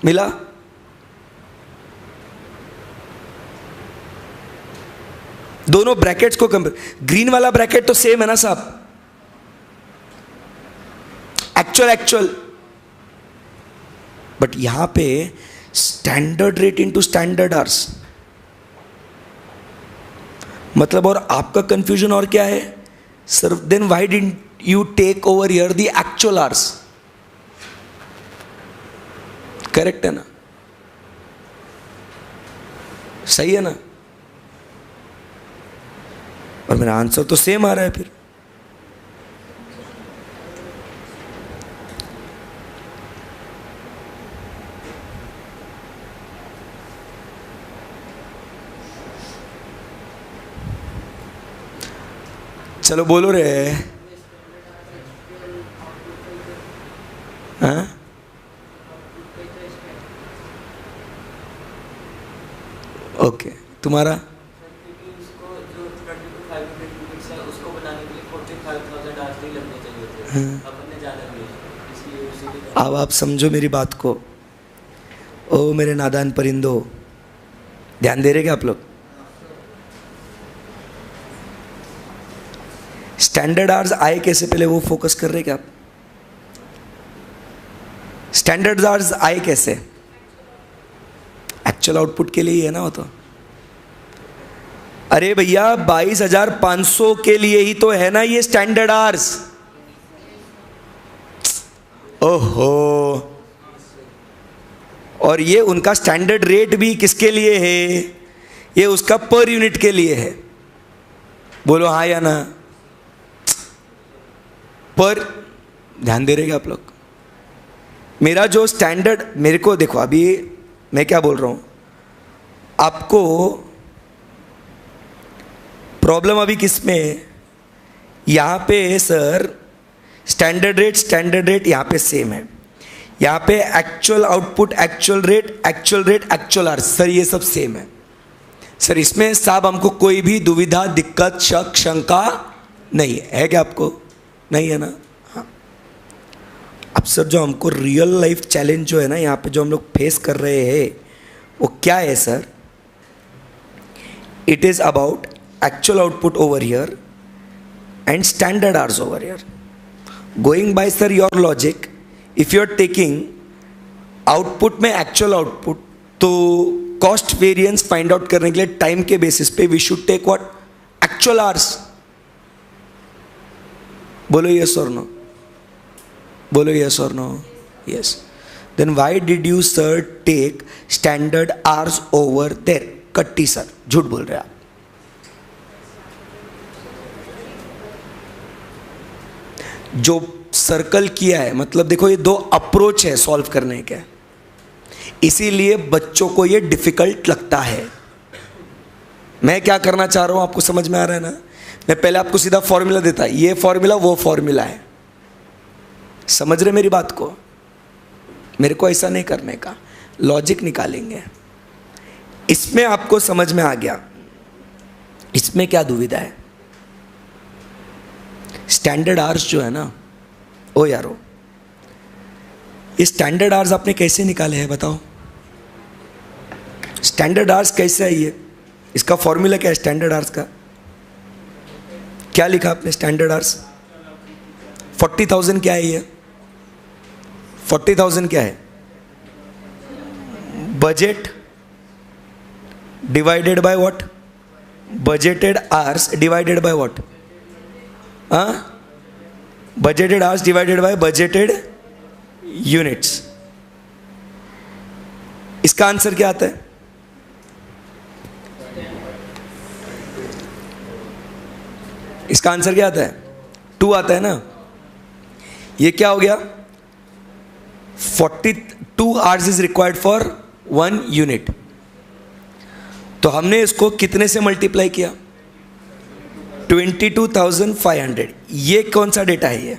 मिला? दोनों ब्रैकेट्स को कंपेयर. ग्रीन वाला ब्रैकेट तो सेम है ना साहब, एक्चुअल एक्चुअल. बट यहां पे standard rate into standard hours. मतलब और आपका कंफ्यूजन और क्या है sir? Then why didn't you take over here the actual hours? Correct है ना? सही है ना? और मेरा आंसर तो सेम आ रहा है फिर. चलो बोलो रे. हाँ ओके. तुम्हारा? क्योंकि उसको जो 2500 यूनिट्स है उसको बनाने के लिए 45,000 आवर्स ही लगने चाहिए थे. अपन ने ज़्यादा लिए इसलिए उसी के. अब आप समझो मेरी बात को. ओ मेरे नादान परिंदो, ध्यान दे रहे क्या आप लोग? स्टैंडर्ड आवर्स आए कैसे, पहले वो फोकस कर रहे क्या आप? स्टैंडर्ड आवर्स आए कैसे? एक्चुअल आउटपुट के लिए ही है ना वो तो. अरे भैया 22,500 के लिए ही तो है ना ये स्टैंडर्ड आवर्स. ओहो. और ये उनका स्टैंडर्ड रेट भी किसके लिए है? ये उसका पर यूनिट के लिए है. बोलो हाँ या ना? पर ध्यान दे रहे हैं आप लोग? मेरा जो स्टैंडर्ड, मेरे को देखो अभी मैं क्या बोल रहा हूं आपको. प्रॉब्लम अभी किस में है? यहां पे सर स्टैंडर्ड रेट यहां पे सेम है. यहां पे actual output, actual rate, actual hours, sir ये सब सेम है. सर इसमें साहब हमको कोई भी दुविधा, दिक्कत, शक, शंका नहीं है क्या आपको? नहीं है ना? हाँ. अब सर जो हमको रियल लाइफ चैलेंज जो है ना यहाँ पे जो हम लोग फेस कर रहे हैं वो क्या है sir? It is about actual output over here and standard hours over here. Going by sir your logic, if you are taking output में एक्चुअल आउटपुट, तो कॉस्ट वेरिएंस फाइंड आउट करने के लिए टाइम के बेसिस पे we should take what? Actual hours. बोलो yes or no. बोलो yes or no. Yes. Then why did you sir take standard hours over there? कट्टी sir झूठ बोल रहे आप. जो सर्कल किया है मतलब देखो ये दो अप्रोच है सॉल्व करने के, इसीलिए बच्चों को ये डिफिकल्ट लगता है. मैं क्या करना चाह रहा हूं आपको समझ में आ रहा है ना? मैं पहले आपको सीधा फॉर्मूला देता, ये फॉर्मूला वो फॉर्मूला है. समझ रहे मेरी बात को? मेरे को ऐसा नहीं करने का, लॉजिक निकालेंगे. इसमें आपको समझ में आ गया. इसमें क्या दुविधा है? स्टैंडर्ड आवर्स जो है ना, ओ यारो, ये स्टैंडर्ड आवर्स आपने कैसे निकाले हैं बताओ? स्टैंडर्ड आवर्स कैसे है ये? इसका फॉर्मूला क्या है स्टैंडर्ड आवर्स का? क्या लिखा आपने स्टैंडर्ड आवर्स? 40,000 क्या है ये? 40,000 क्या है? Budget divided by what? Budgeted hours divided by what? Budgeted hours divided by budgeted units. इसका आंसर क्या आता है? इसका आंसर क्या आता है? 2 आता है ना. ये क्या हो गया? 42 hours is required for 1 unit. तो हमने इसको कितने से मल्टीप्लाई किया? 22,500। ये कौन सा डेटा है? ये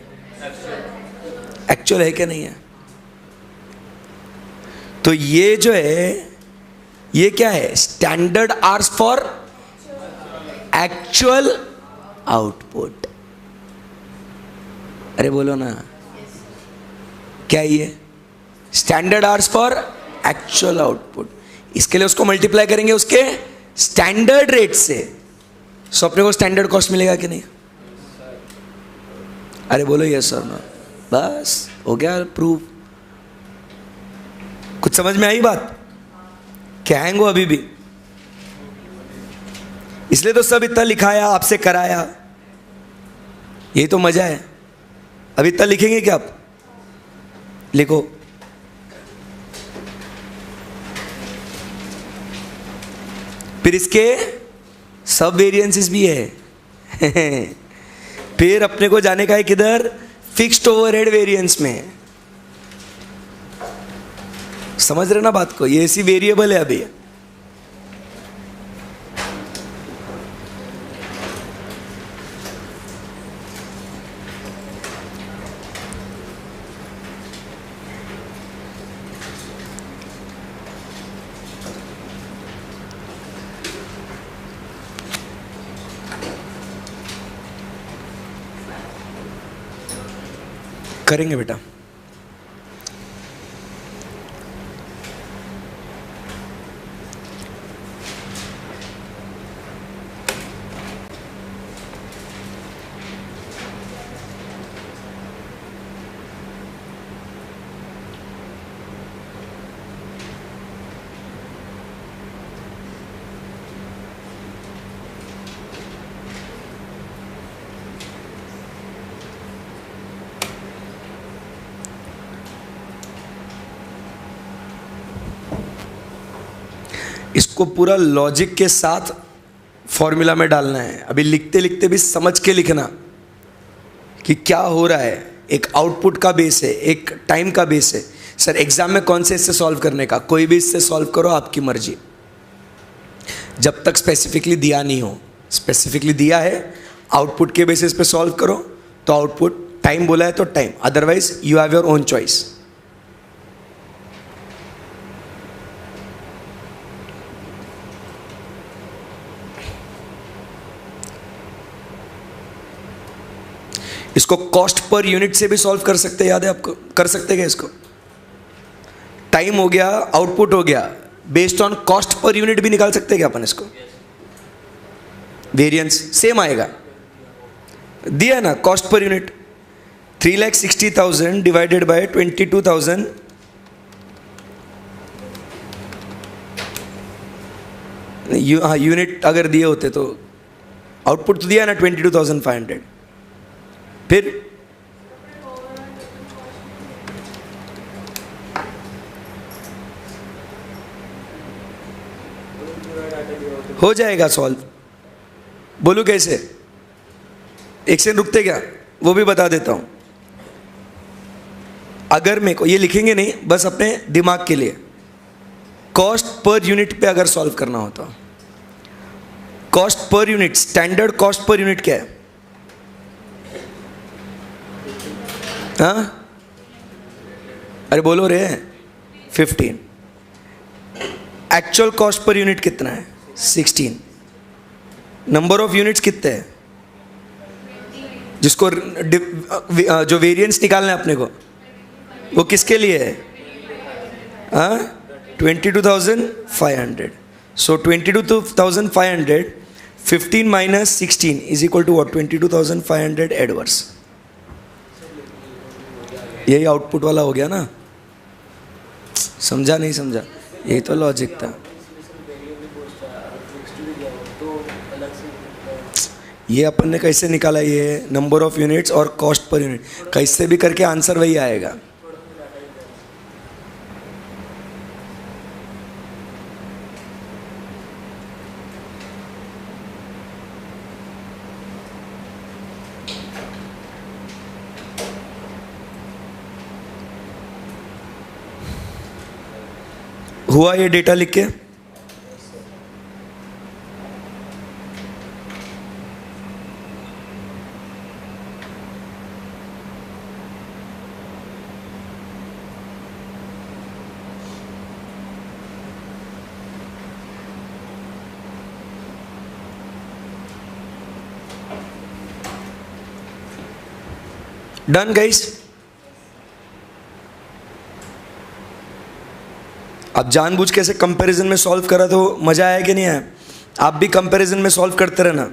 एक्चुअल है क्या नहीं है? तो ये जो है ये क्या है? Standard hours for actual output. अरे बोलो ना, क्या ये standard hours for actual output? इसके लिए उसको मल्टीप्लाई करेंगे उसके स्टैंडर्ड रेट से, सो अपने को स्टैंडर्ड कॉस्ट मिलेगा कि नहीं? अरे बोलो यस और नो, बस हो गया प्रूव। कुछ समझ में आई बात? क्या हैंग हो अभी भी? इसलिए तो सब इतना लिखाया, आपसे कराया, यही तो मजा है। अभी इतना लिखेंगे क्या आप? लिखो। फिर इसके सब वेरिएंसेस भी है। फिर अपने को जाने का है किधर? फिक्स्ड ओवरहेड वेरिएंस में। समझ रहे ना बात को? ये ऐसी वेरिएबल है अभी। करेंगे बेटा। इसको पूरा लॉजिक के साथ फॉर्मूला में डालना है। अभी लिखते लिखते भी समझ के लिखना कि क्या हो रहा है। एक आउटपुट का बेस है, एक टाइम का बेस है। सर एग्जाम में कौन से इससे सॉल्व करने का? कोई भी इससे सॉल्व करो, आपकी मर्जी, जब तक स्पेसिफिकली दिया नहीं हो। स्पेसिफिकली दिया है, आउटपुट के बेसिस पे सॉल्व करो तो आउटपुट, टाइम बोला है तो time, otherwise you have your own choice. इसको कॉस्ट पर यूनिट से भी सॉल्व कर सकते हैं, याद है आपको? कर सकते क्या इसको? टाइम हो गया, आउटपुट हो गया, based on cost per unit भी निकाल सकते हैं क्या अपन इसको? वेरिएंस सेम आएगा, दिया ना cost per unit 3,60,000 divided by 22,000 unit अगर दिए होते तो आउटपुट तो दिया ना 22,500। फिर हो जाएगा सॉल्व। बोलू कैसे? एक सेकंड रुकते क्या? वो भी बता देता हूं। अगर मेरे को ये लिखेंगे नहीं, बस अपने दिमाग के लिए, कॉस्ट पर यूनिट पे अगर सॉल्व करना होता, cost per unit, standard cost per unit क्या है? हाँ अरे बोलो रे, 15। एक्चुअल कॉस्ट पर यूनिट कितना है? 16। नंबर ऑफ यूनिट्स कितने हैं? जिसको जो वेरिएंस निकालना है अपने को, वो किसके लिए है? हाँ 22,500। So 22,500, 15 minus 16 is equal to what? 22,500 adverse. यही आउटपुट वाला हो गया ना? समझा नहीं समझा? यही तो लॉजिक था। ये अपन ने कैसे निकाला? ये नंबर ऑफ यूनिट्स और कॉस्ट पर यूनिट, कैसे भी करके आंसर वही आएगा। हुआ ये डेटा लिख के? Done guys? अब जानबूझ के ऐसे कंपैरिजन में सॉल्व करा तो मजा आया कि नहीं आया? आप भी कंपैरिजन में सॉल्व करते रहना.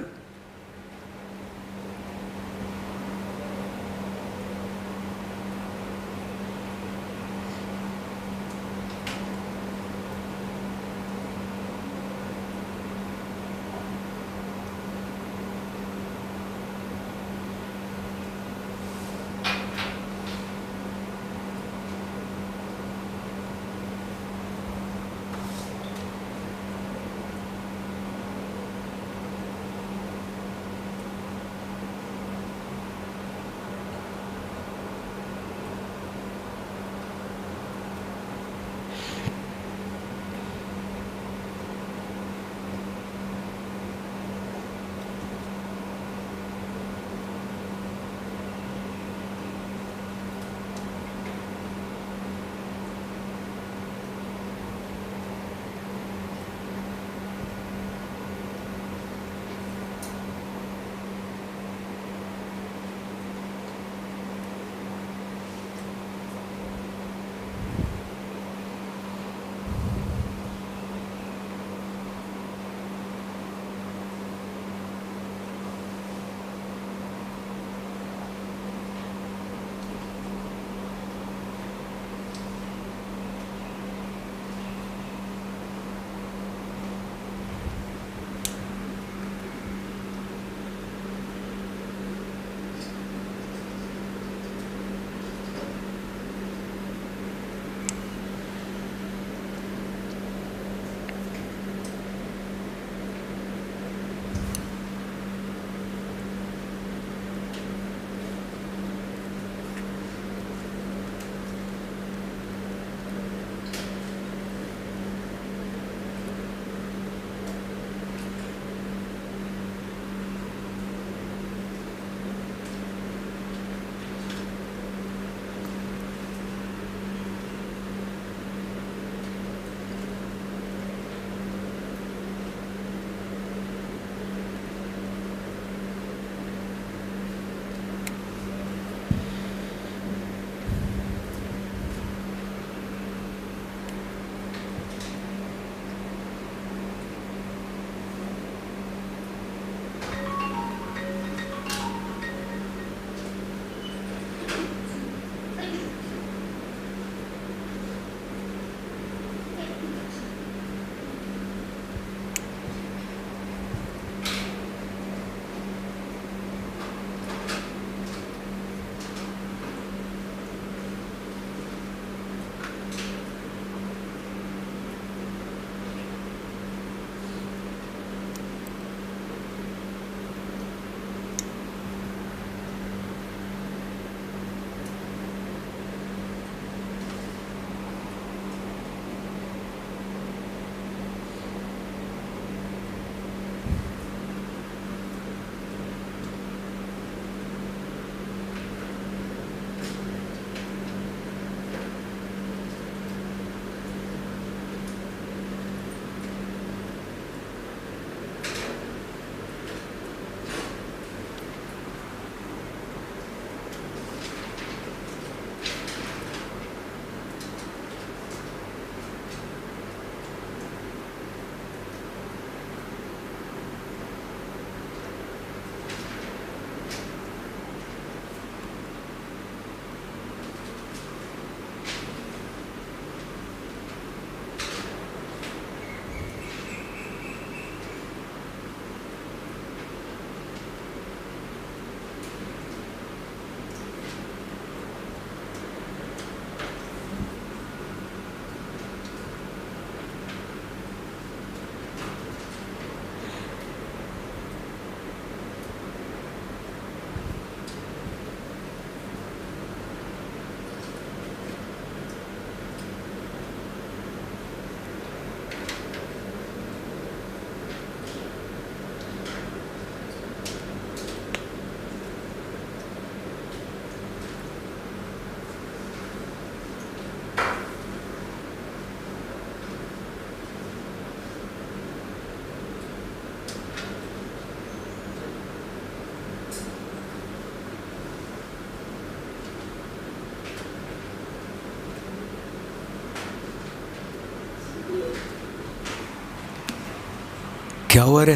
क्या हुआ रे?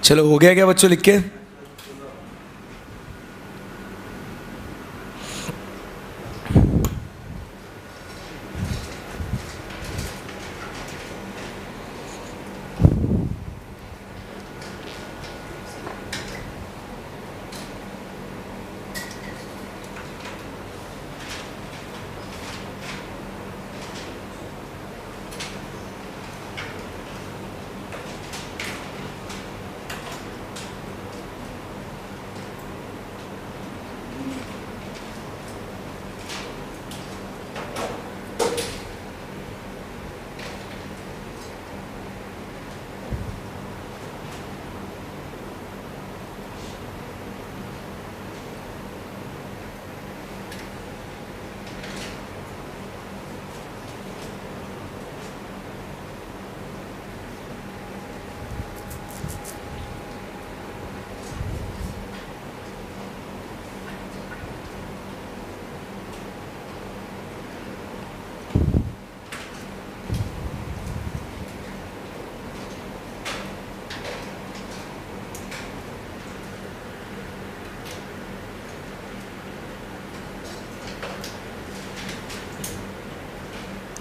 चलो हो गया क्या बच्चों लिख के?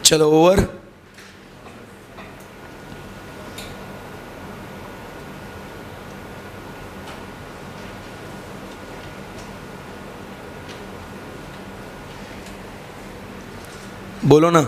चलो ओवर। बोलो ना।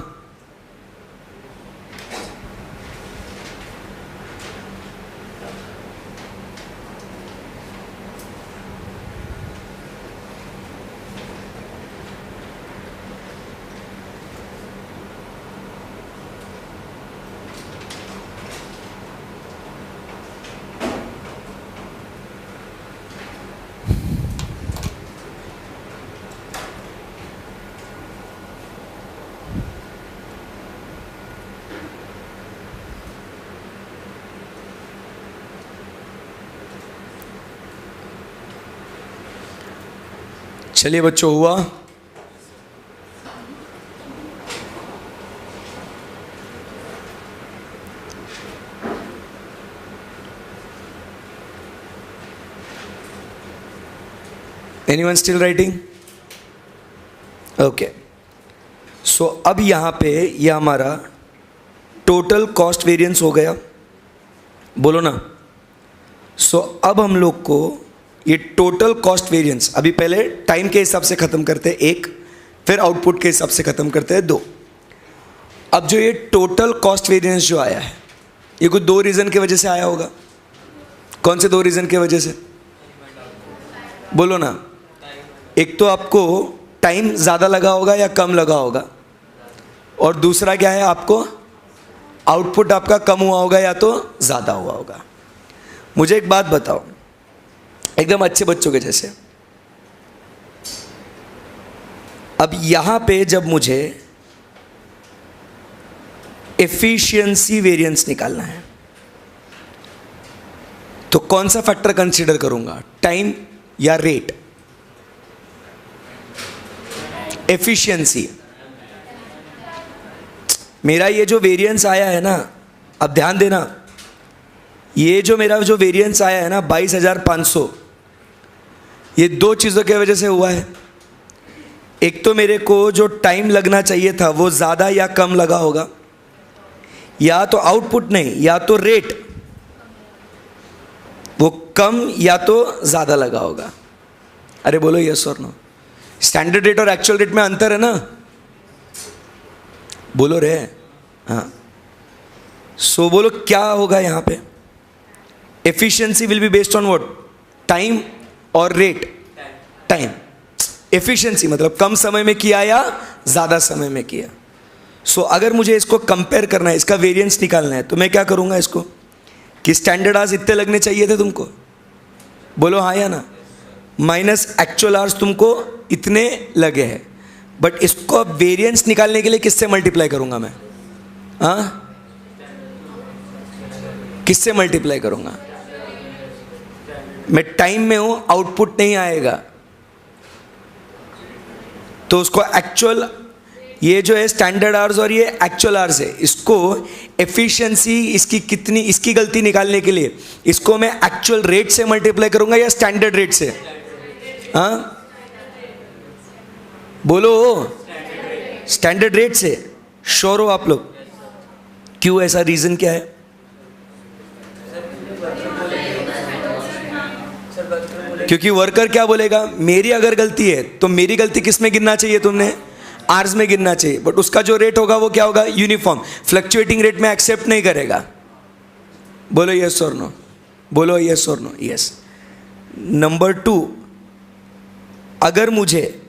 चलिए बच्चों हुआ। Anyone still writing? ओके। सो अब यहां पे यह हमारा टोटल कॉस्ट वेरिएंस हो गया, बोलो ना। सो अब हम लोग को ये टोटल कॉस्ट वेरिएंस, अभी पहले टाइम के हिसाब से ख़त्म करते हैं एक, फिर आउटपुट के हिसाब से ख़त्म करते हैं दो। अब जो ये टोटल कॉस्ट वेरिएंस जो आया है, ये कुछ दो रीज़न की वजह से आया होगा। कौन से दो रीज़न की वजह से? बोलो ना। एक तो आपको टाइम ज़्यादा लगा होगा या कम लगा होगा, और दूसरा क्या है, आपको आउटपुट आपका कम हुआ होगा या तो ज़्यादा हुआ होगा। मुझे एक बात बताओ, एकदम अच्छे बच्चों के जैसे, अब यहां पे जब मुझे एफिशिएंसी वेरिएंस निकालना है तो कौन सा फैक्टर कंसीडर करूंगा, टाइम या रेट? एफिशिएंसी। मेरा ये जो वेरिएंस आया है ना, अब ध्यान देना, ये जो मेरा जो वेरिएंस आया है ना 22,500, ये दो चीज़ों की वजह से हुआ है। एक तो मेरे को जो टाइम लगना चाहिए था वो ज़्यादा या कम लगा होगा, या तो आउटपुट नहीं या तो रेट वो कम या तो ज़्यादा लगा होगा। अरे बोलो yes or no. Standard rate और एक्चुअल रेट में अंतर है ना, बोलो रे। हाँ, सो बोलो क्या होगा यहाँ पे? Efficiency will be based on what? Time और रेट। टाइम। एफिशिएंसी मतलब कम समय में किया या ज़्यादा समय में किया। सो अगर मुझे इसको कंपेयर करना है, इसका वेरिएंस निकालना है, तो मैं क्या करूँगा इसको, कि स्टैंडर्ड आवर्स इतने लगने चाहिए थे तुमको, बोलो हाँ या ना, माइनस एक्चुअल आवर्स तुमको इतने लगे हैं, बट इसको वेरिएंस निकालने के लिए किससे मल्टीप्लाई करूँगा मैं? हाँ, किससे मल्टीप्लाई करूँगा? मैं टाइम में हूँ, आउटपुट नहीं आएगा, तो उसको एक्चुअल ये जो है स्टैंडर्ड आवर्स और ये एक्चुअल आवर्स है, इसको एफिशिएंसी इसकी कितनी, इसकी गलती निकालने के लिए इसको मैं एक्चुअल रेट से मल्टीप्लाई करूंगा या स्टैंडर्ड रेट से? हाँ बोलो, स्टैंडर्ड रेट से। श्योर हो आप लोग? क्यों, ऐसा रीजन क्या है? क्योंकि वर्कर क्या बोलेगा, मेरी अगर गलती है तो मेरी गलती किस में गिनना चाहिए, तुमने आर्स में गिनना चाहिए, बट उसका जो रेट होगा वो क्या होगा, यूनिफॉर्म, फ्लक्चुएटिंग रेट में एक्सेप्ट नहीं करेगा। बोलो यस और नो, बोलो yes or no. Yes. Number 2, अगर मुझे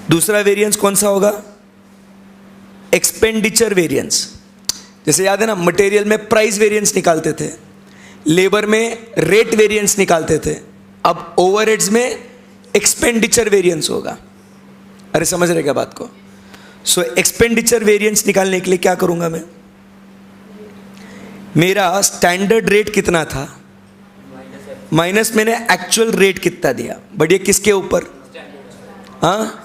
दूसरा वेरिएंस कौन सा होगा, एक्सपेंडिचर वेरिएंस। जैसे याद है ना, मटेरियल में प्राइस वेरिएंस निकालते थे, लेबर में रेट वेरिएंस निकालते थे, अब ओवरहेड्स में एक्सपेंडिचर वेरिएंस होगा। अरे समझ रहे क्या बात को? सो एक्सपेंडिचर वेरिएंस निकालने के लिए क्या करूंगा मैं, मेरा स्टैंडर्ड रेट कितना था माइनस मैंने एक्चुअल रेट कितना दिया, बट ये किसके ऊपर? हाँ,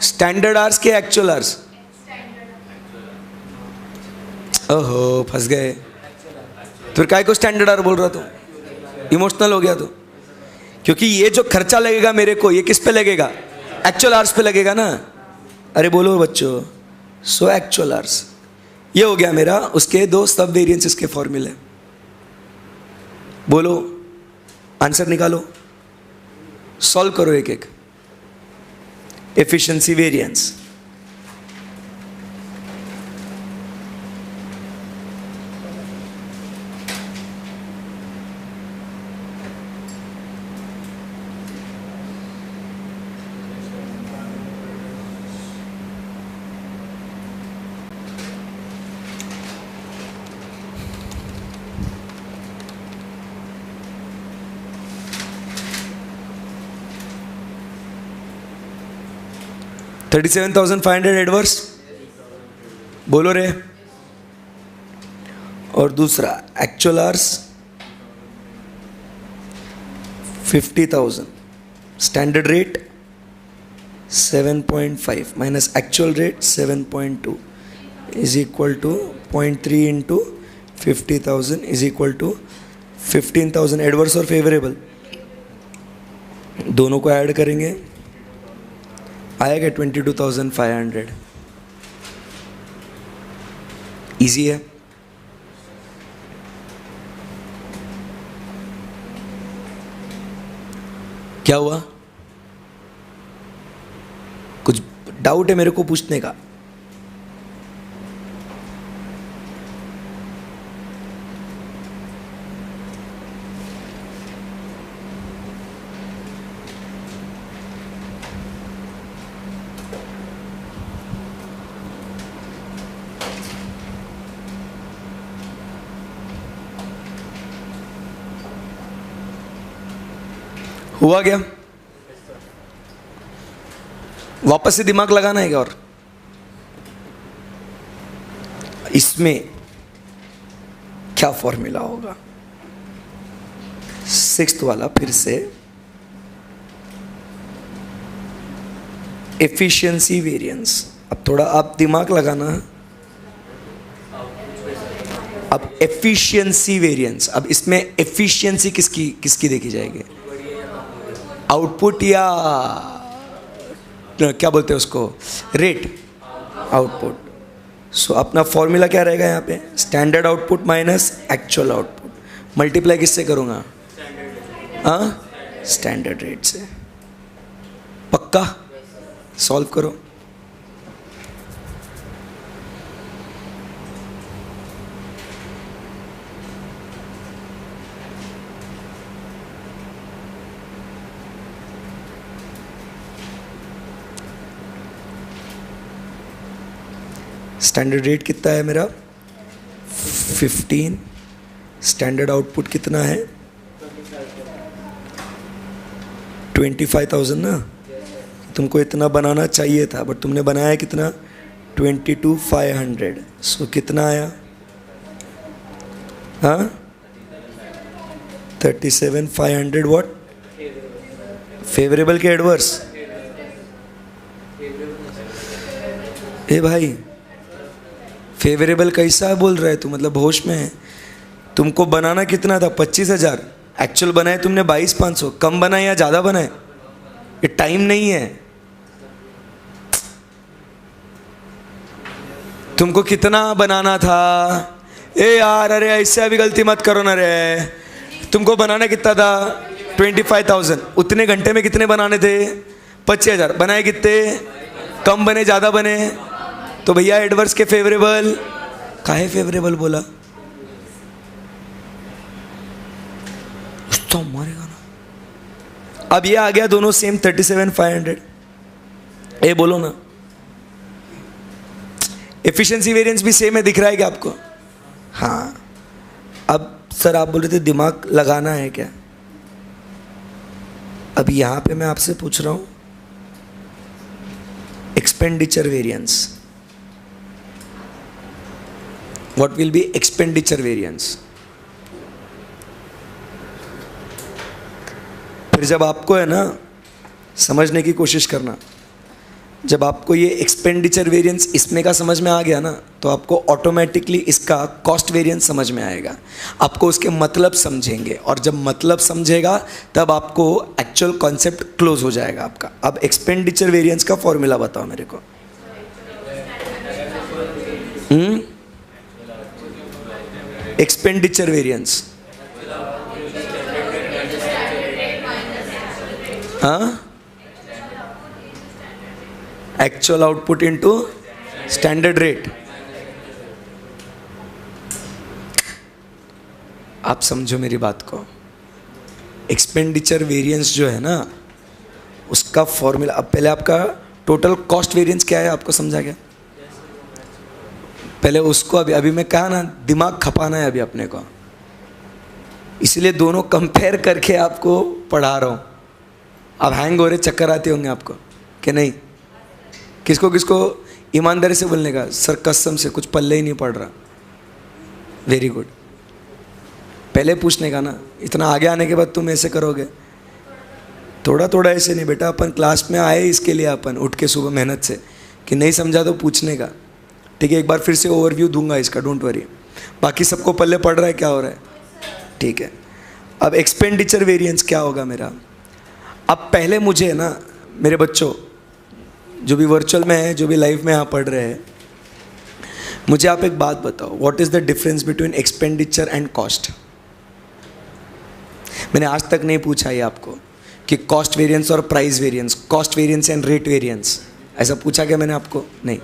स्टैंडर्ड आवर्स के एक्चुअल आवर्स? ओहो फंस गए। फिर काय को स्टैंडर्ड आवर बोल रहा तू, इमोशनल हो गया तू? क्योंकि ये जो खर्चा लगेगा मेरे को, ये किस पे लगेगा, एक्चुअल आवर्स पे लगेगा ना। अरे बोलो बच्चों, सो एक्चुअल आवर्स ये हो गया मेरा, उसके 2 सब वेरिएंसेस के फॉर्मूले। बोलो आंसर निकालो, सॉल्व करो एक एक। एफिशिएंसी वेरिएंस, $37,500 एडवर्स, बोलो रे। और दूसरा actual hours 50,000, standard rate 7.5 minus actual rate 7.2 is equal to 0.3 into 50,000 is equal to 15,000। Adverse और फेवरेबल दोनों को ऐड करेंगे, आएगा 22,500। इजी है। क्या हुआ, कुछ डाउट है मेरे को पूछने का? हुआ क्या? वापस से दिमाग लगाना है क्या? और इसमें क्या फॉर्मूला होगा? 6th वाला फिर से, एफिशिएंसी वेरिएंस। अब थोड़ा आप दिमाग लगाना। अब एफिशिएंसी वेरिएंस, अब इसमें एफिशिएंसी किसकी किसकी देखी जाएगी? आउटपुट या क्या बोलते हैं उसको, रेट, आउटपुट। सो अपना फॉर्मूला क्या रहेगा यहाँ पे, standard output minus actual output. Multiply किससे करूँगा? हाँ, स्टैंडर्ड रेट से। पक्का? सॉल्व करो। स्टैंडर्ड रेट कितना है मेरा? 15। स्टैंडर्ड आउटपुट कितना है? 25,000 ना। तुमको इतना बनाना चाहिए था, बट तुमने बनाया कितना? 22,500। सो कितना आया? हाँ, 37,500 व्हाट? फेवरेबल के एडवर्स? ए भाई, फेवरेबल कैसा बोल रहा है तू? मतलब होश में है? तुमको बनाना कितना था? 25,000। एक्चुअल बनाए तुमने 22,500। कम बनाए या ज़्यादा बनाए? ये टाइम नहीं है। तुमको कितना बनाना था? ए यार, अरे ऐसे अभी गलती मत करो ना रे। तुमको बनाना कितना था? 25,000। उतने घंटे में कितने बनाने थे? 25,000। बनाए कितने? कम बने ज़्यादा बने? तो भैया एडवर्स के फेवरेबल। काहे फेवरेबल बोला? तो मारेगा ना। अब ये आ गया दोनों सेम 37,500। ए बोलो ना, एफिशिएंसी वेरिएंस भी सेम है, दिख रहा है क्या आपको? हाँ। अब सर आप बोल रहे थे दिमाग लगाना है क्या? अब यहां पे मैं आपसे पूछ रहा हूं expenditure variance. What will B expenditure variance? फिर जब आपको है ना समझने की कोशिश करना, जब आपको ये एक्सपेंडिचर वेरिएंस इसमें का समझ में आ गया ना, तो आपको ऑटोमेटिकली इसका कॉस्ट वेरिएंस समझ में आएगा। आपको उसके मतलब समझेंगे, और जब मतलब समझेगा तब आपको एक्चुअल कॉन्सेप्ट क्लोज हो जाएगा आपका। अब एक्सपेंडिचर वेरिएंस का फॉर्मूला बताओ मेरे को। एक्सपेंडिचर वेरिएंस, हाँ, actual output into standard rate. आप समझो मेरी बात को। एक्सपेंडिचर वेरिएंस जो है ना, उसका फॉर्मूला, अब पहले आपका टोटल कॉस्ट वेरिएंस क्या है आपको समझा गया? पहले उसको अभी मैं कहा ना, दिमाग खपाना है अभी अपने को, इसलिए दोनों कंपेयर करके आपको पढ़ा रहा हूं। अब हैंग हो रहे, चक्कर आते होंगे आपको कि नहीं? किसको किसको ईमानदारी से बोलने का, सर कसम से कुछ पल्ले ही नहीं पड़ रहा। Very good. पहले पूछने का ना, इतना आगे आने के बाद तुम ऐसे करोगे? थोड़ा थोड़ा ऐसे नहीं बेटा, अपन क्लास में आए इसके लिए, अपन उठ के सुबह मेहनत से, कि नहीं समझा तो पूछने का। ठीक है, एक बार फिर से ओवरव्यू दूंगा इसका, डोंट वरी। बाकी सबको पल्ले पड़ रहा है क्या हो रहा है? ठीक है। अब एक्सपेंडिचर वेरिएंस क्या होगा मेरा? अब पहले मुझे ना मेरे बच्चों, जो भी वर्चुअल में है, जो भी लाइव में यहाँ पढ़ रहे हैं, मुझे आप एक बात बताओ, what is the difference between expenditure and cost? मैंने आज तक नहीं पूछा ये आपको कि कॉस्ट वेरिएंस और price variance, cost variance and rate variance, ऐसा पूछा क्या मैंने आपको? नहीं।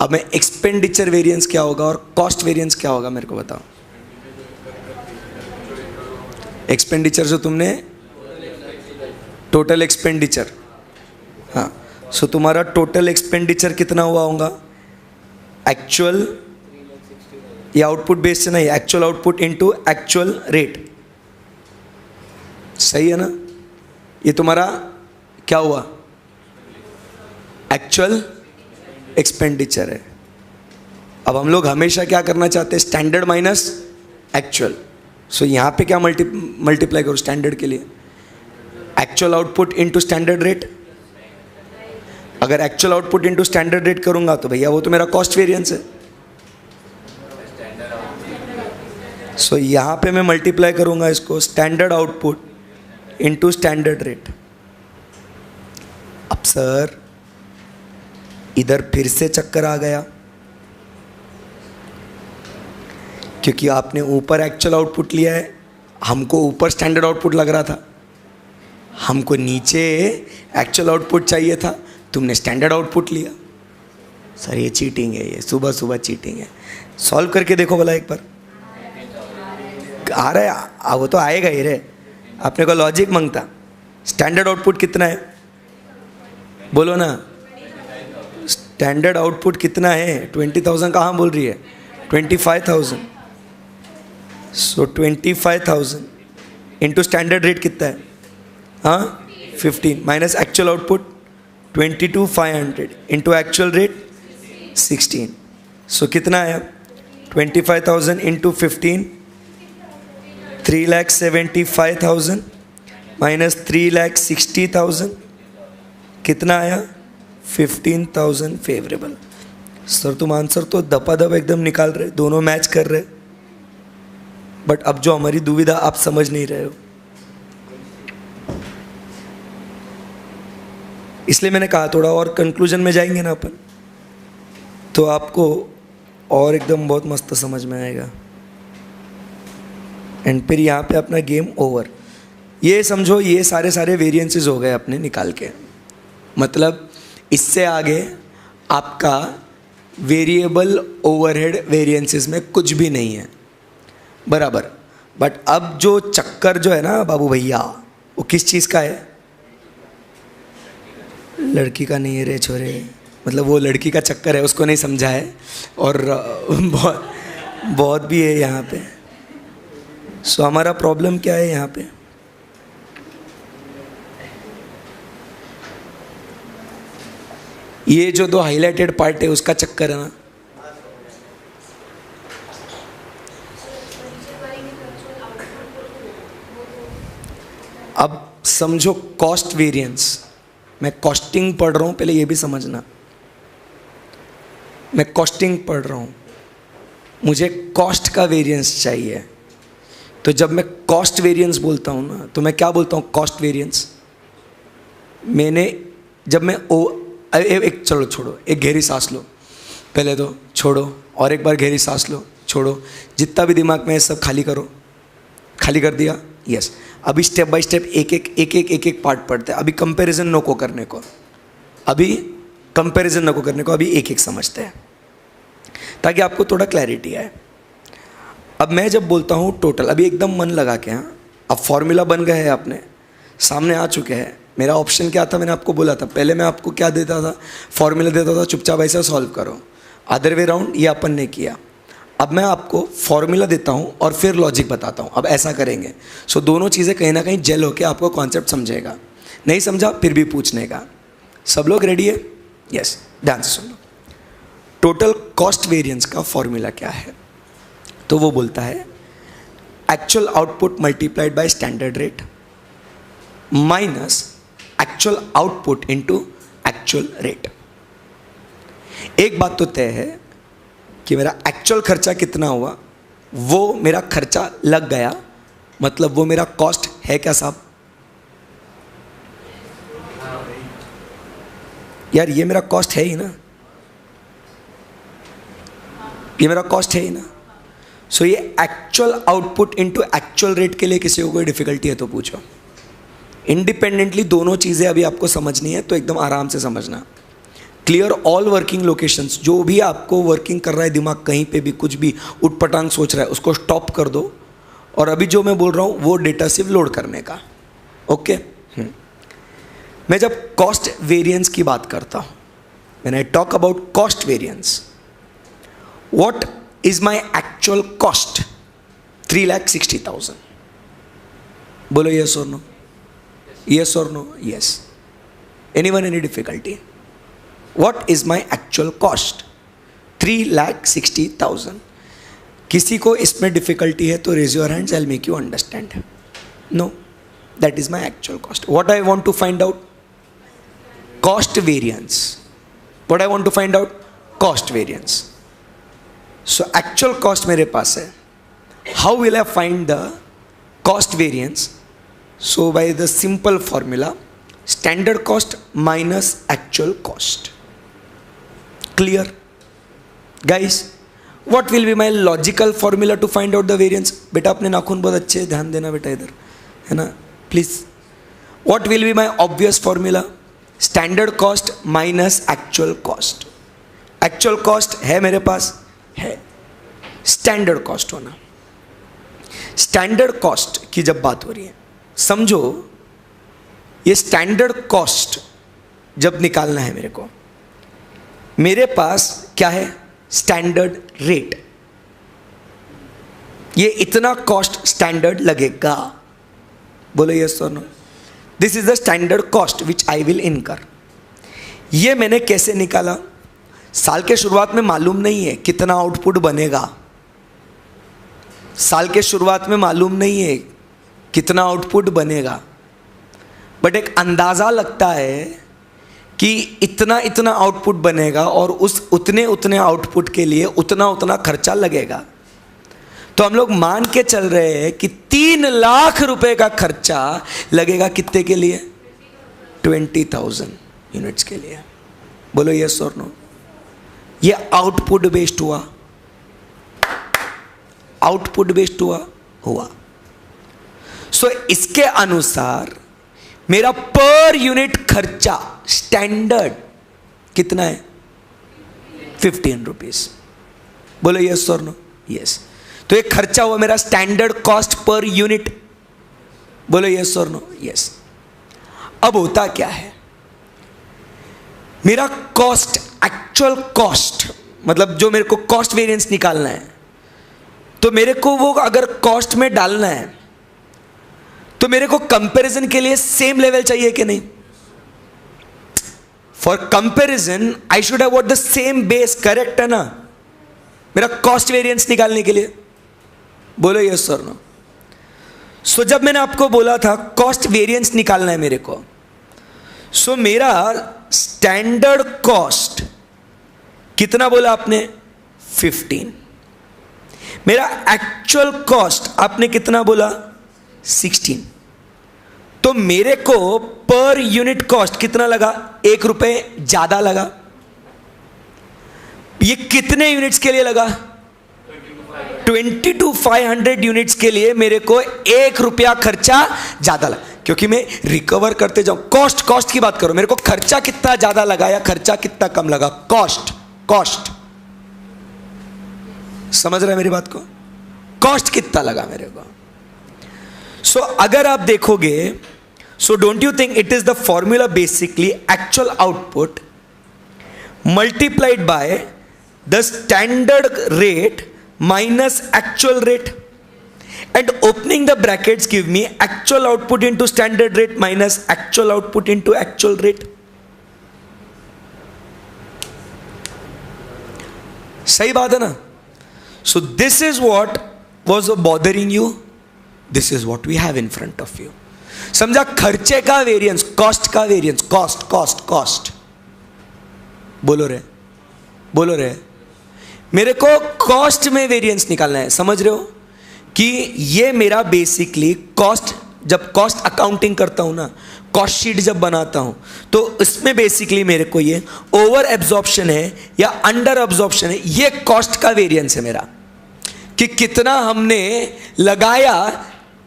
अब मैं एक्सपेंडिचर वेरिएंस क्या होगा और कॉस्ट वेरिएंस क्या होगा मेरे को बताओ। एक्सपेंडिचर जो तुमने टोटल एक्सपेंडिचर, हाँ, सो तुम्हारा टोटल एक्सपेंडिचर कितना हुआ होगा? एक्चुअल या आउटपुट बेस से नहीं, actual output into actual rate. सही है ना? ये तुम्हारा क्या हुआ? एक्चुअल एक्सपेंडिचर है। अब हम लोग हमेशा क्या करना चाहते हैं? Standard minus actual. सो यहाँ पे क्या मल्टीप्लाई करो स्टैंडर्ड के लिए? Actual output into standard rate. अगर actual output into standard rate करूंगा तो भैया वो तो मेरा कॉस्ट वेरिएंस है। सो यहाँ पे मैं मल्टीप्लाई करूंगा इसको, standard output into standard rate. अब सर इधर फिर से चक्कर आ गया, क्योंकि आपने ऊपर एक्चुअल आउटपुट लिया है, हमको ऊपर स्टैंडर्ड आउटपुट लग रहा था, हमको नीचे एक्चुअल आउटपुट चाहिए था, तुमने स्टैंडर्ड आउटपुट लिया। सर ये चीटिंग है, ये सुबह सुबह चीटिंग है। सॉल्व करके देखो भला एक बार। आ रहा है? वो तो आएगा ही रे, अपने को लॉजिक मांगता। स्टैंडर्ड आउटपुट कितना है बोलो ना? स्टैंडर्ड आउटपुट कितना है? 20,000 कहाँ बोल रही है? 25,000। सो 25,000 इंटू स्टैंडर्ड रेट कितना है? हाँ 15 minus actual output 22,500 into actual rate 16। सो कितना है? 25,000 इंटू 15, 3,75,000 -3,60,000 कितना आया? 15,000 फेवरेबल। सर तुम आंसर तो दपादप एकदम निकाल रहे, दोनों मैच कर रहे, बट अब जो हमारी दुविधा आप समझ नहीं रहे हो, इसलिए मैंने कहा थोड़ा और कंक्लूजन में जाएंगे ना अपन, तो आपको और एकदम बहुत मस्त समझ में आएगा। एंड फिर यहाँ पे अपना गेम ओवर। ये समझो ये सारे वेरिएंसेस हो गए अपने निकाल के, मतलब इससे आगे आपका वेरिएबल ओवरहेड वेरिएंसेस में कुछ भी नहीं है, बराबर। बट अब जो चक्कर जो है ना बाबू भैया, वो किस चीज़ का है? लड़की का नहीं है रे छोरे, मतलब वो लड़की का चक्कर है, उसको नहीं समझा है, और बहुत भी है यहाँ पे। सो हमारा प्रॉब्लम क्या है यहाँ पे? ये जो दो हाईलाइटेड पार्ट है उसका चक्कर है ना। अब समझो कॉस्ट वेरिएंस, मैं कॉस्टिंग पढ़ रहा हूँ, पहले ये भी समझना, मैं कॉस्टिंग पढ़ रहा हूँ, मुझे कॉस्ट का वेरिएंस चाहिए। तो जब मैं कॉस्ट वेरिएंस बोलता हूँ ना, तो मैं क्या बोलता हूँ? Cost variance. जब मैं एक चलो छोड़ो, एक गहरी सांस लो पहले, तो छोड़ो, और एक बार गहरी सांस लो, छोड़ो, जितना भी दिमाग में है सब खाली करो। खाली कर दिया? यस। अभी स्टेप बाय स्टेप एक पार्ट पढ़ते हैं। अभी कंपैरिजन नो को करने को, अभी एक समझते हैं ताकि आपको थोड़ा क्लैरिटी आए। अब मैं जब बोलता हूँ टोटल, अभी एकदम मन लगा के, हाँ, अब फॉर्मूला बन गए हैं अपने सामने आ चुके हैं। मेरा ऑप्शन क्या था? मैंने आपको बोला था, पहले मैं आपको क्या देता था? फॉर्मूला देता था, चुपचाप ऐसे सॉल्व करो। अदर वे राउंड ये अपन ने किया। अब मैं आपको फॉर्मूला देता हूँ और फिर लॉजिक बताता हूँ। अब ऐसा करेंगे, सो दोनों चीज़ें कहीं ना कहीं जेल होकर आपको कॉन्सेप्ट समझेगा। नहीं समझा फिर भी पूछने का। सब लोग रेडी है? यस, ध्यान से सुनो। टोटल कॉस्ट वेरिएंस का फॉर्मूला क्या है? तो वो बोलता है actual output multiplied by standard rate minus actual output into actual rate. एक बात तो तय है कि मेरा एक्चुअल खर्चा कितना हुआ, वो मेरा खर्चा लग गया, मतलब वो मेरा कॉस्ट है क्या साहब? यार ये मेरा कॉस्ट है ही ना, ये मेरा कॉस्ट है ही ना। सो ये actual output into actual rate के लिए किसी को कोई डिफिकल्टी है तो पूछो। इंडिपेंडेंटली दोनों चीज़ें अभी आपको समझनी है, तो एकदम आराम से समझना। Clear all working locations. जो भी आपको वर्किंग कर रहा है दिमाग, कहीं पे भी कुछ भी उटपटांग सोच रहा है, उसको स्टॉप कर दो, और अभी जो मैं बोल रहा हूँ वो डेटा सिर्फ लोड करने का। ओके। मैं जब कॉस्ट वेरिएंस की बात करता हूँ, when I talk about cost variance, what is my actual cost? 3,60,000। बोलो yes or no, yes or no? Yes. Anyone any difficulty? What is my actual cost? 3,60,000। किसी को इसमें डिफिकल्टी है तो raise your hands, I will make you understand. No, that is my actual cost. What I want to find out? Cost variance. What I want to find out? Cost variance. So actual cost मेरे पास है। How will I find the cost variance? So by the simple formula, standard cost minus actual cost. Clear guys? What will be my logical formula to find out the variance? बेटा अपने नाखून बहुत अच्छे, ध्यान देना बेटा इधर, है ना, please. What will be my obvious formula? Standard cost minus actual cost. Actual cost है मेरे पास, है, स्टैंडर्ड कॉस्ट होना। स्टैंडर्ड कॉस्ट की जब बात हो रही है, समझो ये स्टैंडर्ड कॉस्ट जब निकालना है मेरे को, मेरे पास क्या है? Standard rate. ये इतना कॉस्ट स्टैंडर्ड लगेगा। बोलो yes or no? This is the standard cost which I will incur. ये मैंने कैसे निकाला? साल के शुरुआत में मालूम नहीं है कितना आउटपुट बनेगा। साल के शुरुआत में मालूम नहीं है कितना आउटपुट बनेगा, बट एक अंदाज़ा लगता है कि इतना इतना आउटपुट बनेगा और उस उतने उतने आउटपुट के लिए उतना उतना खर्चा लगेगा। तो हम लोग मान के चल रहे हैं कि 3 लाख रुपए का खर्चा लगेगा कितने के लिए? 20,000 यूनिट्स के लिए। बोलो यस और नो। ये आउटपुट बेस्ड हुआ, आउटपुट बेस्ड हुआ। सो इसके अनुसार मेरा पर यूनिट खर्चा स्टैंडर्ड कितना है? 15 रुपीज। बोलो यस और नो। यस। तो एक खर्चा हुआ मेरा स्टैंडर्ड कॉस्ट पर यूनिट। बोलो यस और नो। यस। अब होता क्या है, मेरा कॉस्ट, एक्चुअल कॉस्ट, मतलब जो मेरे को कॉस्ट वेरिएंस निकालना है, तो मेरे को वो अगर कॉस्ट में डालना है तो मेरे को कंपैरिजन के लिए सेम लेवल चाहिए कि नहीं? For comparison I should have what the same base, correct है ना? मेरा कॉस्ट वेरिएंस निकालने के लिए। बोलो यस और नो। सो जब मैंने आपको बोला था कॉस्ट वेरिएंस निकालना है मेरे को, सो मेरा स्टैंडर्ड कॉस्ट कितना बोला आपने? 15। मेरा एक्चुअल कॉस्ट आपने कितना बोला? 16। तो मेरे को पर यूनिट कॉस्ट कितना लगा? 1 रुपए ज्यादा लगा। ये कितने यूनिट्स के लिए लगा? 22,500 यूनिट्स के लिए मेरे को 1 रुपया खर्चा ज्यादा लगा, क्योंकि मैं रिकवर करते जाऊं। कॉस्ट की बात करो, मेरे को खर्चा कितना ज्यादा लगा या खर्चा कितना कम लगा? कॉस्ट समझ रहे हैं मेरी बात को? कॉस्ट कितना लगा मेरे को? सो अगर आप देखोगे, so don't you think it is the formula basically actual output multiplied by the standard rate minus actual rate, and opening the brackets give me actual output into standard rate minus actual output into actual rate. सही बात है ना? So this is what was bothering you, this is what we have in front of you. समझा? खर्चे का variance, cost का variance, cost बोलो रे मेरे को कॉस्ट में वेरिएंस निकालना है। समझ रहे हो कि ये मेरा बेसिकली कॉस्ट, जब कॉस्ट अकाउंटिंग करता हूं ना, कॉस्ट शीट जब बनाता हूं, तो इसमें बेसिकली मेरे को ये ओवर एब्जॉर्प्शन है या अंडर एब्जॉर्प्शन है, ये कॉस्ट का वेरिएंस है मेरा, कि कितना हमने लगाया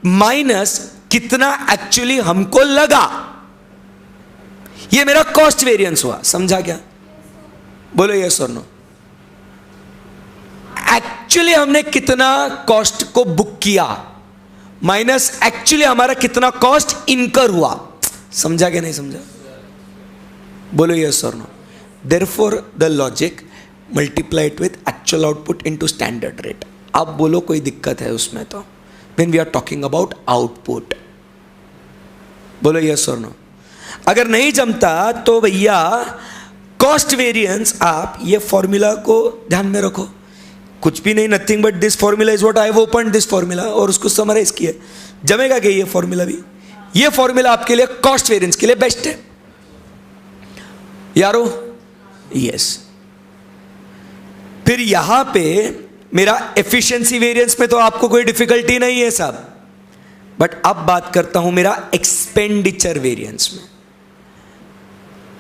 माइनस कितना एक्चुअली हमको लगा, ये मेरा कॉस्ट वेरिएंस हुआ। समझा क्या? बोलो यस और नो। एक्चुअली हमने कितना कॉस्ट को बुक किया माइनस एक्चुअली हमारा कितना कॉस्ट इनकर हुआ। समझा क्या नहीं समझा? बोलो yes or no. Therefore the logic multiply it with actual output into standard rate. अब बोलो कोई दिक्कत है उसमें? तो when we are talking about output, बोलो यस और नो। अगर नहीं जमता तो भैया कॉस्ट वेरिएंस, आप ये फॉर्मूला को ध्यान में रखो, कुछ भी नहीं, nothing but this formula is what I have opened this formula, और उसको समराइज किया। जमेगा क्या ये फॉर्मूला भी? ये फॉर्मूला आपके लिए कॉस्ट वेरिएंस के लिए बेस्ट है यारो। यस। फिर यहां पे मेरा एफिशिएंसी वेरिएंस में तो आपको कोई डिफिकल्टी नहीं है साहब, बट अब बात करता हूं मेरा एक्सपेंडिचर वेरिएंस में।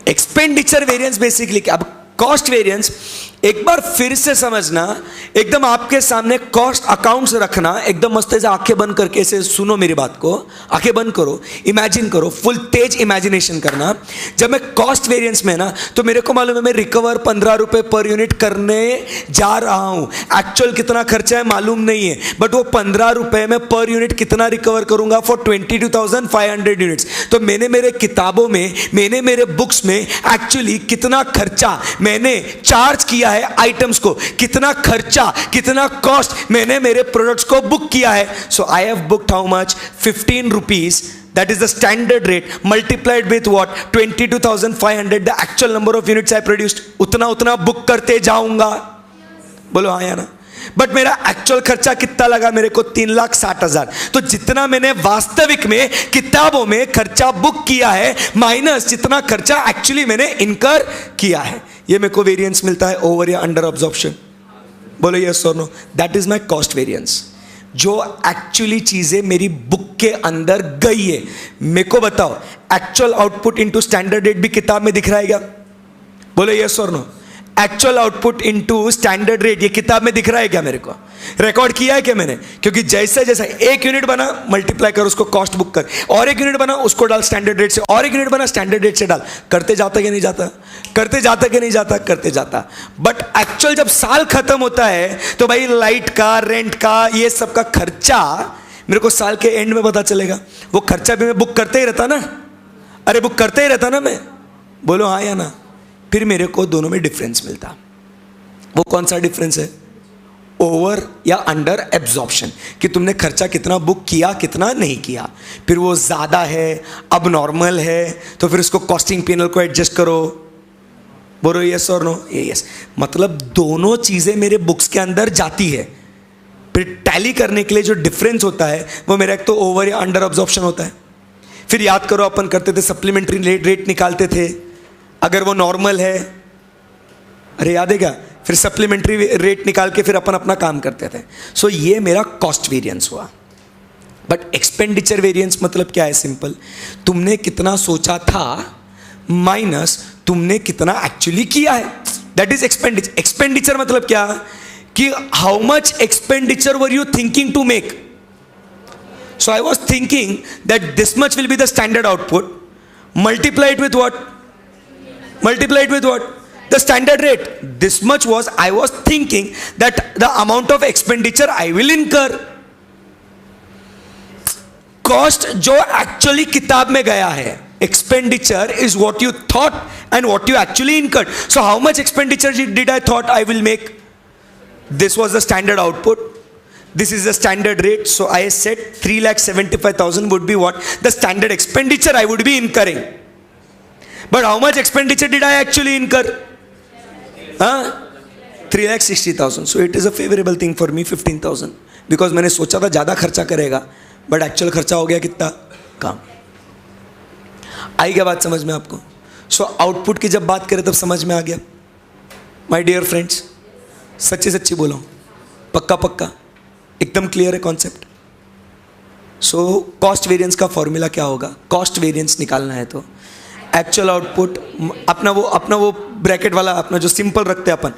एक्सपेंडिचर वेरिएंस बेसिकली क्या? अब कॉस्ट वेरिएंस एक बार फिर से समझना, एकदम आपके सामने कॉस्ट अकाउंट्स रखना, एकदम मस्त से आंखें बंद करके से सुनो मेरी बात को, आंखें बंद करो, इमेजिन करो, फुल तेज इमेजिनेशन करना। जब मैं कॉस्ट वेरिएंस में ना, तो मेरे को मालूम है मैं रिकवर 15 रुपए पर यूनिट करने जा रहा हूं, एक्चुअल कितना खर्चा है मालूम नहीं है, बट वो 15 रुपए में पर यूनिट कितना रिकवर करूंगा फॉर 22,500 यूनिट्स। तो मैंने मेरे किताबों में, मैंने मेरे बुक्स में एक्चुअली कितना खर्चा मैंने चार्ज किया है आइटम्स को, कितना खर्चा, कितना कॉस्ट मैंने मेरे प्रोडक्ट्स को बुक किया है। So I have booked how much? 15 rupees, that is the standard rate multiplied with what? 22,500, the actual number of units I produced। उतना बुक करते जाऊंगा। बोलो हाँ या ना? बट मेरा एक्चुअल खर्चा कितना लगा मेरे को 3,60,000। तो जितना मैंने वास्तविक में किताबों में खर्चा बुक किया है माइनस जितना खर्चा एक्चुअली मैंने इनकर किया है, ये मेरे को वेरिएंस मिलता है ओवर या अंडर ऑब्जॉर्प्शन। बोलो yes or no, that is my cost variance. जो एक्चुअली चीजें मेरी बुक के अंदर गई है, मेरे को बताओ actual output into standard rate भी किताब में दिख रहा है क्या? बोलो yes or no, actual output into standard rate ये किताब में दिख रहा है क्या? मेरे को रिकॉर्ड किया है क्या मैंने? क्योंकि जैसा जैसा एक यूनिट बना मल्टीप्लाई कर उसको कॉस्ट बुक कर, और एक यूनिट बना उसको डाल स्टैंडर्ड रेट से, और एक यूनिट बना स्टैंडर्ड रेट से डाल, करते जाता कि नहीं जाता? करते जाता कि नहीं जाता? करते जाता। बट एक्चुअल जब साल खत्म होता है तो भाई लाइट का, रेंट का, ये सब का खर्चा मेरे को साल के एंड में पता चलेगा। वो खर्चा भी मैं बुक करते ही रहता ना, अरे बुक करते ही रहता ना मैं। बोलो हाँ या ना? फिर मेरे को दोनों में डिफरेंस मिलता। वो कौन सा डिफरेंस है? ओवर या अंडर एब्जॉर्प्शन, कि तुमने खर्चा कितना बुक किया कितना नहीं किया। फिर वो ज़्यादा है, अब नॉर्मल है, तो फिर उसको कॉस्टिंग पैनल को एडजस्ट करो। बोलो यस और नो? ये यस। मतलब दोनों चीज़ें मेरे बुक्स के अंदर जाती है। फिर टैली करने के लिए जो डिफरेंस होता है वो मेरा एक तो ओवर या अंडर एब्जॉर्प्शन होता है। फिर याद करो अपन करते थे सप्लीमेंट्री रेट निकालते थे, अगर वो नॉर्मल है, अरे याद है क्या? फिर सप्लीमेंट्री रेट निकाल के फिर अपन अपना काम करते थे। सो ये मेरा कॉस्ट वेरिएंस हुआ। बट एक्सपेंडिचर वेरिएंस मतलब क्या है? सिंपल, तुमने कितना सोचा था माइनस तुमने कितना एक्चुअली किया है, दैट इज एक्सपेंडिचर। एक्सपेंडिचर मतलब क्या? कि how much expenditure were you thinking to make. So I was thinking that this much will be the standard output, multiply it with what? Multiply it with what? The standard rate. This much was, I was thinking that the amount of expenditure I will incur. Cost जो actually किताब में गया है, expenditure is what you thought and what you actually incurred. So how much expenditure did I thought I will make? This was the standard output. This is the standard rate. So I said 3,75,000 would be what? The standard expenditure I would be incurring. But how much expenditure did I actually incur? 3,60,000. So it is a favorable thing for me, 15,000. Because मैंने सोचा था ज़्यादा खर्चा करेगा, but actual खर्चा हो गया कितना कम। आई क्या बात समझ में आपको? सो आउटपुट की जब बात करें तब समझ में आ गया। माय डियर फ्रेंड्स, सच्ची सच्ची बोलो, पक्का पक्का एकदम क्लियर है कॉन्सेप्ट? सो कॉस्ट वेरिएंस का फॉर्मूला क्या होगा? कॉस्ट वेरिएंस निकालना है तो एक्चुअल आउटपुट, अपना वो ब्रैकेट वाला अपना जो सिंपल रखते हैं अपन,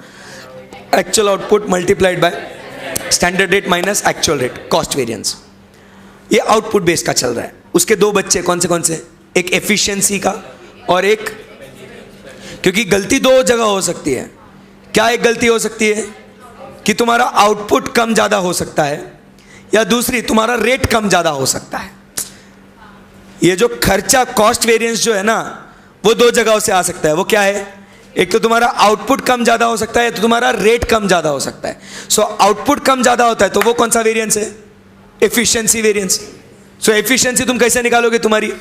actual output multiplied by standard rate minus actual rate, cost variance. ये आउटपुट बेस का चल रहा है। उसके दो बच्चे कौन से? एक एफिशिएंसी का और एक, क्योंकि गलती दो जगह हो सकती है। क्या एक गलती हो सकती है कि तुम्हारा आउटपुट कम ज़्यादा हो सकता है, या दूसरी तुम्हारा रेट कम ज़्यादा हो सकता है। ये जो खर्चा कॉस्ट वेरिएंस जो है ना, वो दो जगहों से आ सकता है। वो क्या है? एक तो तुम्हारा आउटपुट कम ज़्यादा हो सकता है, तो तुम्हारा रेट कम ज़्यादा हो सकता है। सो आउटपुट कम ज़्यादा होता है तो वो कौन सा वेरिएंस है? Efficiency variance. सो एफिशिएंसी तुम कैसे निकालोगे? तुम्हारी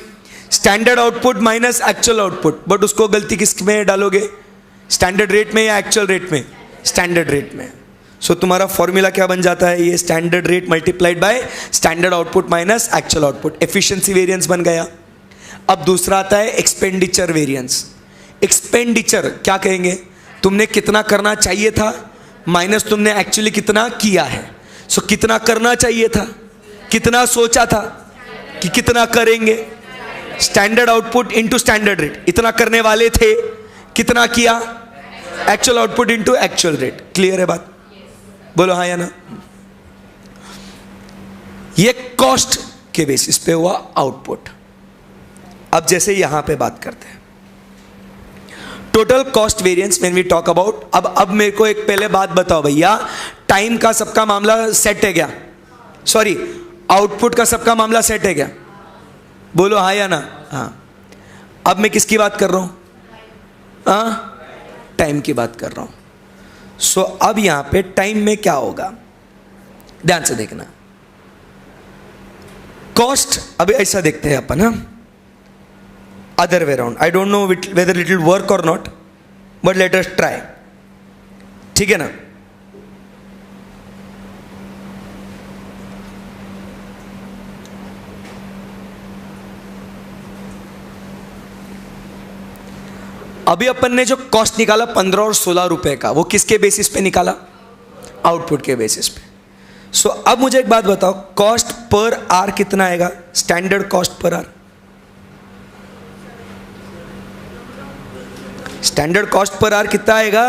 standard output minus actual output, but उसको गलती किस में डालोगे? स्टैंडर्ड रेट में या एक्चुअल रेट में? स्टैंडर्ड रेट में। सो तुम्हारा फॉर्मूला क्या बन जाता है? ये standard rate multiplied by standard output minus actual output, efficiency variance बन गया। अब दूसरा आता है एक्सपेंडिचर वेरिएंस। एक्सपेंडिचर क्या कहेंगे? तुमने कितना करना चाहिए था माइनस तुमने एक्चुअली कितना किया है। सो कितना करना चाहिए था, कितना सोचा था कि कितना करेंगे, standard output into standard rate, इतना करने वाले थे, कितना किया, actual output into actual rate. Clear है बात? बोलो हाँ या ना? ये कॉस्ट के बेसिस पे हुआ आउटपुट। अब जैसे यहां पे बात करते हैं total cost variance when we talk about. अब मेरे को एक पहले बात बताओ भैया, टाइम का सबका मामला सेट है क्या? सॉरी, आउटपुट का सबका मामला सेट है क्या? बोलो हाँ या ना? हाँ। अब मैं किसकी बात कर रहा हूं? टाइम की बात कर रहा हूं। सो अब यहां पे टाइम में क्या होगा, ध्यान से देखना। कॉस्ट अभी ऐसा देखते हैं अपन, other way around. I don't know whether it will work or not, but let us try. ठीक है ना? अभी अपन ने जो कॉस्ट निकाला 15 और 16 रुपए का, वो किसके बेसिस पे निकाला? आउटपुट के बेसिस पे। सो अब मुझे एक बात बताओ, कॉस्ट पर आर कितना आएगा? Standard cost per hour, standard cost per hour कितना आएगा?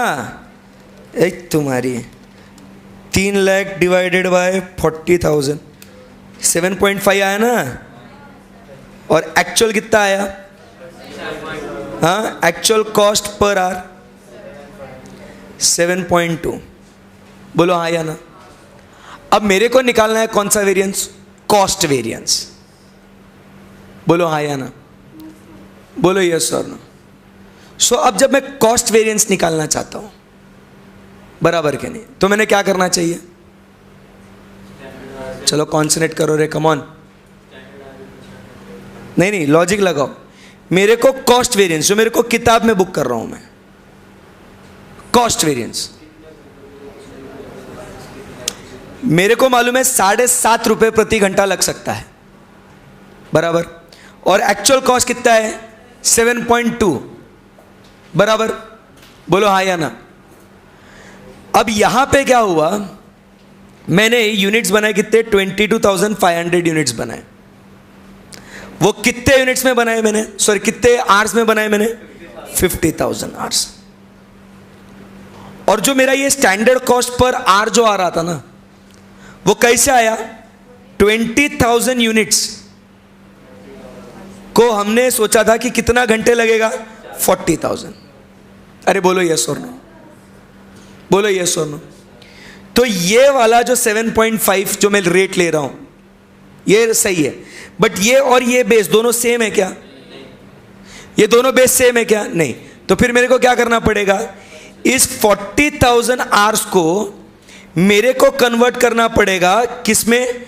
एक तुम्हारी 3 लाख डिवाइडेड बाय 40,000, 7.5 आया ना। और एक्चुअल कितना आया? हाँ, एक्चुअल कॉस्ट पर आर 7.2। बोलो हाँ या ना। अब मेरे को निकालना है कौन सा वेरिएंस? Cost variance. बोलो हाँ या ना, बोलो यस और नो। सो अब जब मैं कॉस्ट वेरिएंस निकालना चाहता हूं, बराबर के नहीं, तो मैंने क्या करना चाहिए? चलो कॉन्सनट्रेट करो रे, कम ऑन। नहीं, लॉजिक लगाओ। मेरे को कॉस्ट वेरिएंस, जो मेरे को किताब में बुक कर रहा हूं मैं, कॉस्ट वेरिएंस मेरे को मालूम है 7.5 रुपए प्रति घंटा लग सकता है, बराबर। और एक्चुअल कॉस्ट कितना है? 7.2, बराबर। बोलो हाँ या ना। अब यहां पे क्या हुआ, मैंने यूनिट्स बनाए कितने? 22,500 यूनिट्स बनाए। वो कितने यूनिट्स में बनाए मैंने? सॉरी, कितने आवर्स में बनाए मैंने? 50,000 आवर्स। और जो मेरा ये स्टैंडर्ड कॉस्ट पर आर जो आ रहा था ना, वो कैसे आया? 20,000 यूनिट्स को हमने सोचा था कि कितना घंटे लगेगा? 40,000। अरे बोलो यस और नो, बोलो यस और नो। तो ये वाला जो 7.5 जो मैं रेट ले रहा हूं, ये सही है। बट ये और ये बेस दोनों सेम है क्या? ये दोनों बेस सेम है क्या? नहीं। तो फिर मेरे को क्या करना पड़ेगा? इस 40,000 आवर्स को मेरे को कन्वर्ट करना पड़ेगा किसमें?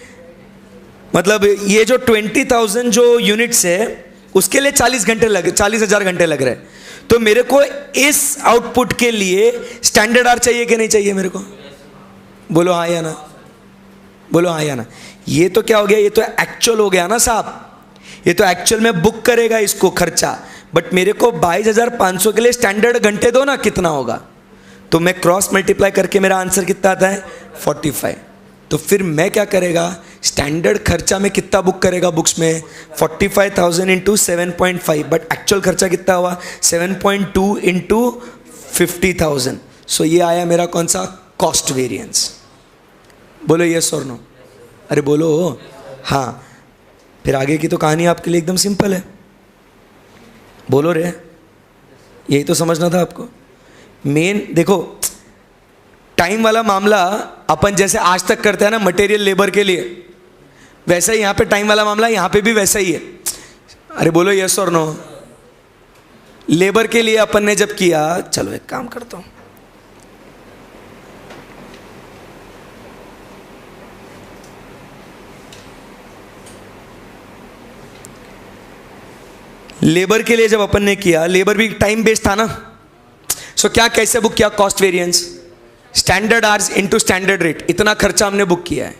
मतलब ये जो 20,000 जो यूनिट्स है, उसके लिए 40,000 घंटे लग रहे हैं। तो मेरे को इस आउटपुट के लिए स्टैंडर्ड आर चाहिए कि नहीं चाहिए मेरे को? बोलो हाँ या ना, बोलो हाँ या ना। ये तो क्या हो गया? ये तो एक्चुअल हो गया ना साहब। ये तो एक्चुअल में बुक करेगा इसको खर्चा, बट मेरे को 22,500 के लिए स्टैंडर्ड घंटे दो ना, कितना होगा? तो मैं क्रॉस मल्टीप्लाई करके मेरा आंसर कितना आता है? 45। तो फिर मैं क्या करेगा? स्टैंडर्ड खर्चा में कितना बुक करेगा बुक्स में? 45,000 इंटू 7.5। बट एक्चुअल खर्चा कितना हुआ? 7.2 इंटू 50,000। सो ये आया मेरा कौन सा? Cost variance. बोलो यस और नो। अरे बोलो हाँ। फिर आगे की तो कहानी आपके लिए एकदम सिंपल है। बोलो रे, यही तो समझना था आपको। मेन देखो, टाइम वाला मामला अपन जैसे आज तक करते हैं ना मटेरियल लेबर के लिए, वैसा ही यहाँ पे टाइम वाला मामला यहाँ पे भी वैसा ही है। अरे बोलो यस और नो। लेबर के लिए अपन ने जब किया, चलो एक काम करता हूँ, लेबर के लिए जब अपन ने किया, लेबर भी टाइम बेस्ड था ना। सो क्या कैसे बुक किया? Cost variance, standard hours into standard rate, इतना खर्चा हमने बुक किया है,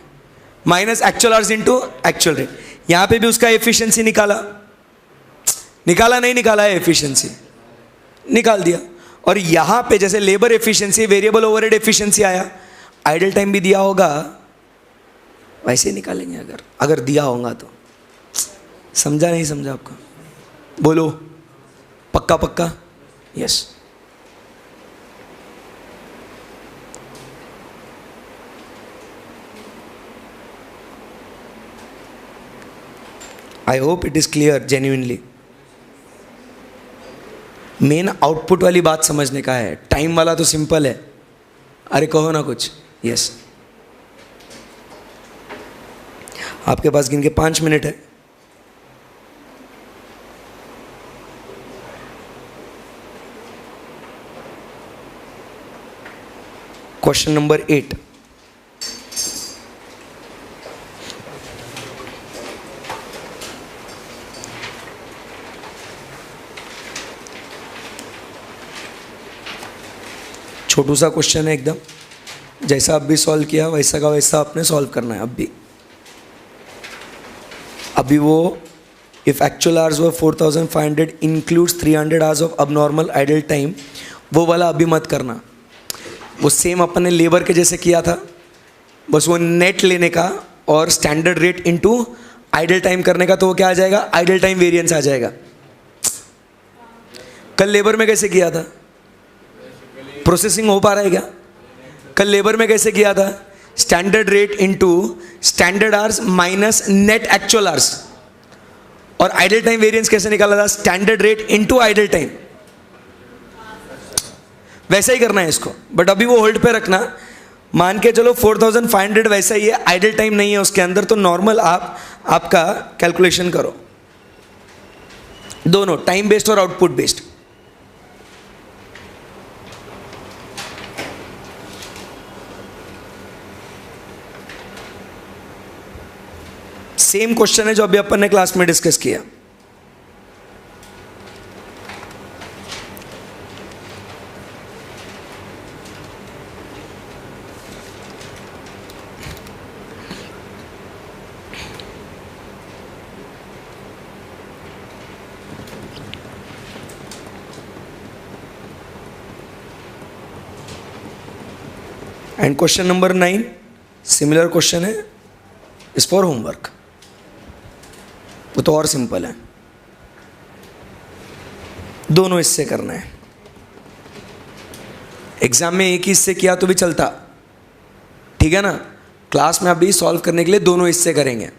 minus actual hours into actual rate. यहां पे भी उसका एफिशिएंसी निकाला नहीं निकाला है? एफिशिएंसी निकाल दिया। और यहां पे जैसे labour efficiency, variable overhead efficiency आया, आइडल टाइम भी दिया होगा, वैसे ही निकालेंगे अगर दिया होगा तो। समझा नहीं समझा आपको? बोलो पक्का पक्का? Yes. I hope it is clear genuinely. Main output वाली बात समझने का है, टाइम वाला तो सिंपल है। अरे कहो ना कुछ। यस। आपके पास गिन के 5 मिनट है। Question number 8। छोटू सा क्वेश्चन है एकदम, जैसा आप भी सॉल्व किया वैसा का वैसा आपने सॉल्व करना है। अभी वो if actual hours were 4500 includes 300 hours of abnormal idle time, वो वाला अभी मत करना, वो सेम अपन ने लेबर के जैसे किया था, बस वो नेट लेने का और standard rate into idle time करने का, तो वो क्या आ जाएगा, आइडल टाइम वेरिएंस आ जाएगा। कल लेबर में कैसे किया था, प्रोसेसिंग हो पा रहा है क्या? कल लेबर में कैसे किया था, standard rate into standard hours minus net actual hours, और आइडल टाइम वेरिएंस कैसे निकाला था, standard rate into idle time. वैसा ही करना है इसको, बट अभी वो होल्ड पे रखना। मान के चलो 4500 वैसा ही है, आइडल टाइम नहीं है उसके अंदर, तो नॉर्मल आपका कैलकुलेशन करो, दोनों टाइम बेस्ड और आउटपुट बेस्ड। सेम क्वेश्चन है जो अभी अपन ने क्लास में डिस्कस किया। And question number 9 similar question है, इज फॉर होमवर्क, वो तो और सिंपल है, दोनों इससे करना है। एग्जाम में एक ही इससे किया तो भी चलता, ठीक है ना, क्लास में अभी सॉल्व करने के लिए दोनों इससे करेंगे।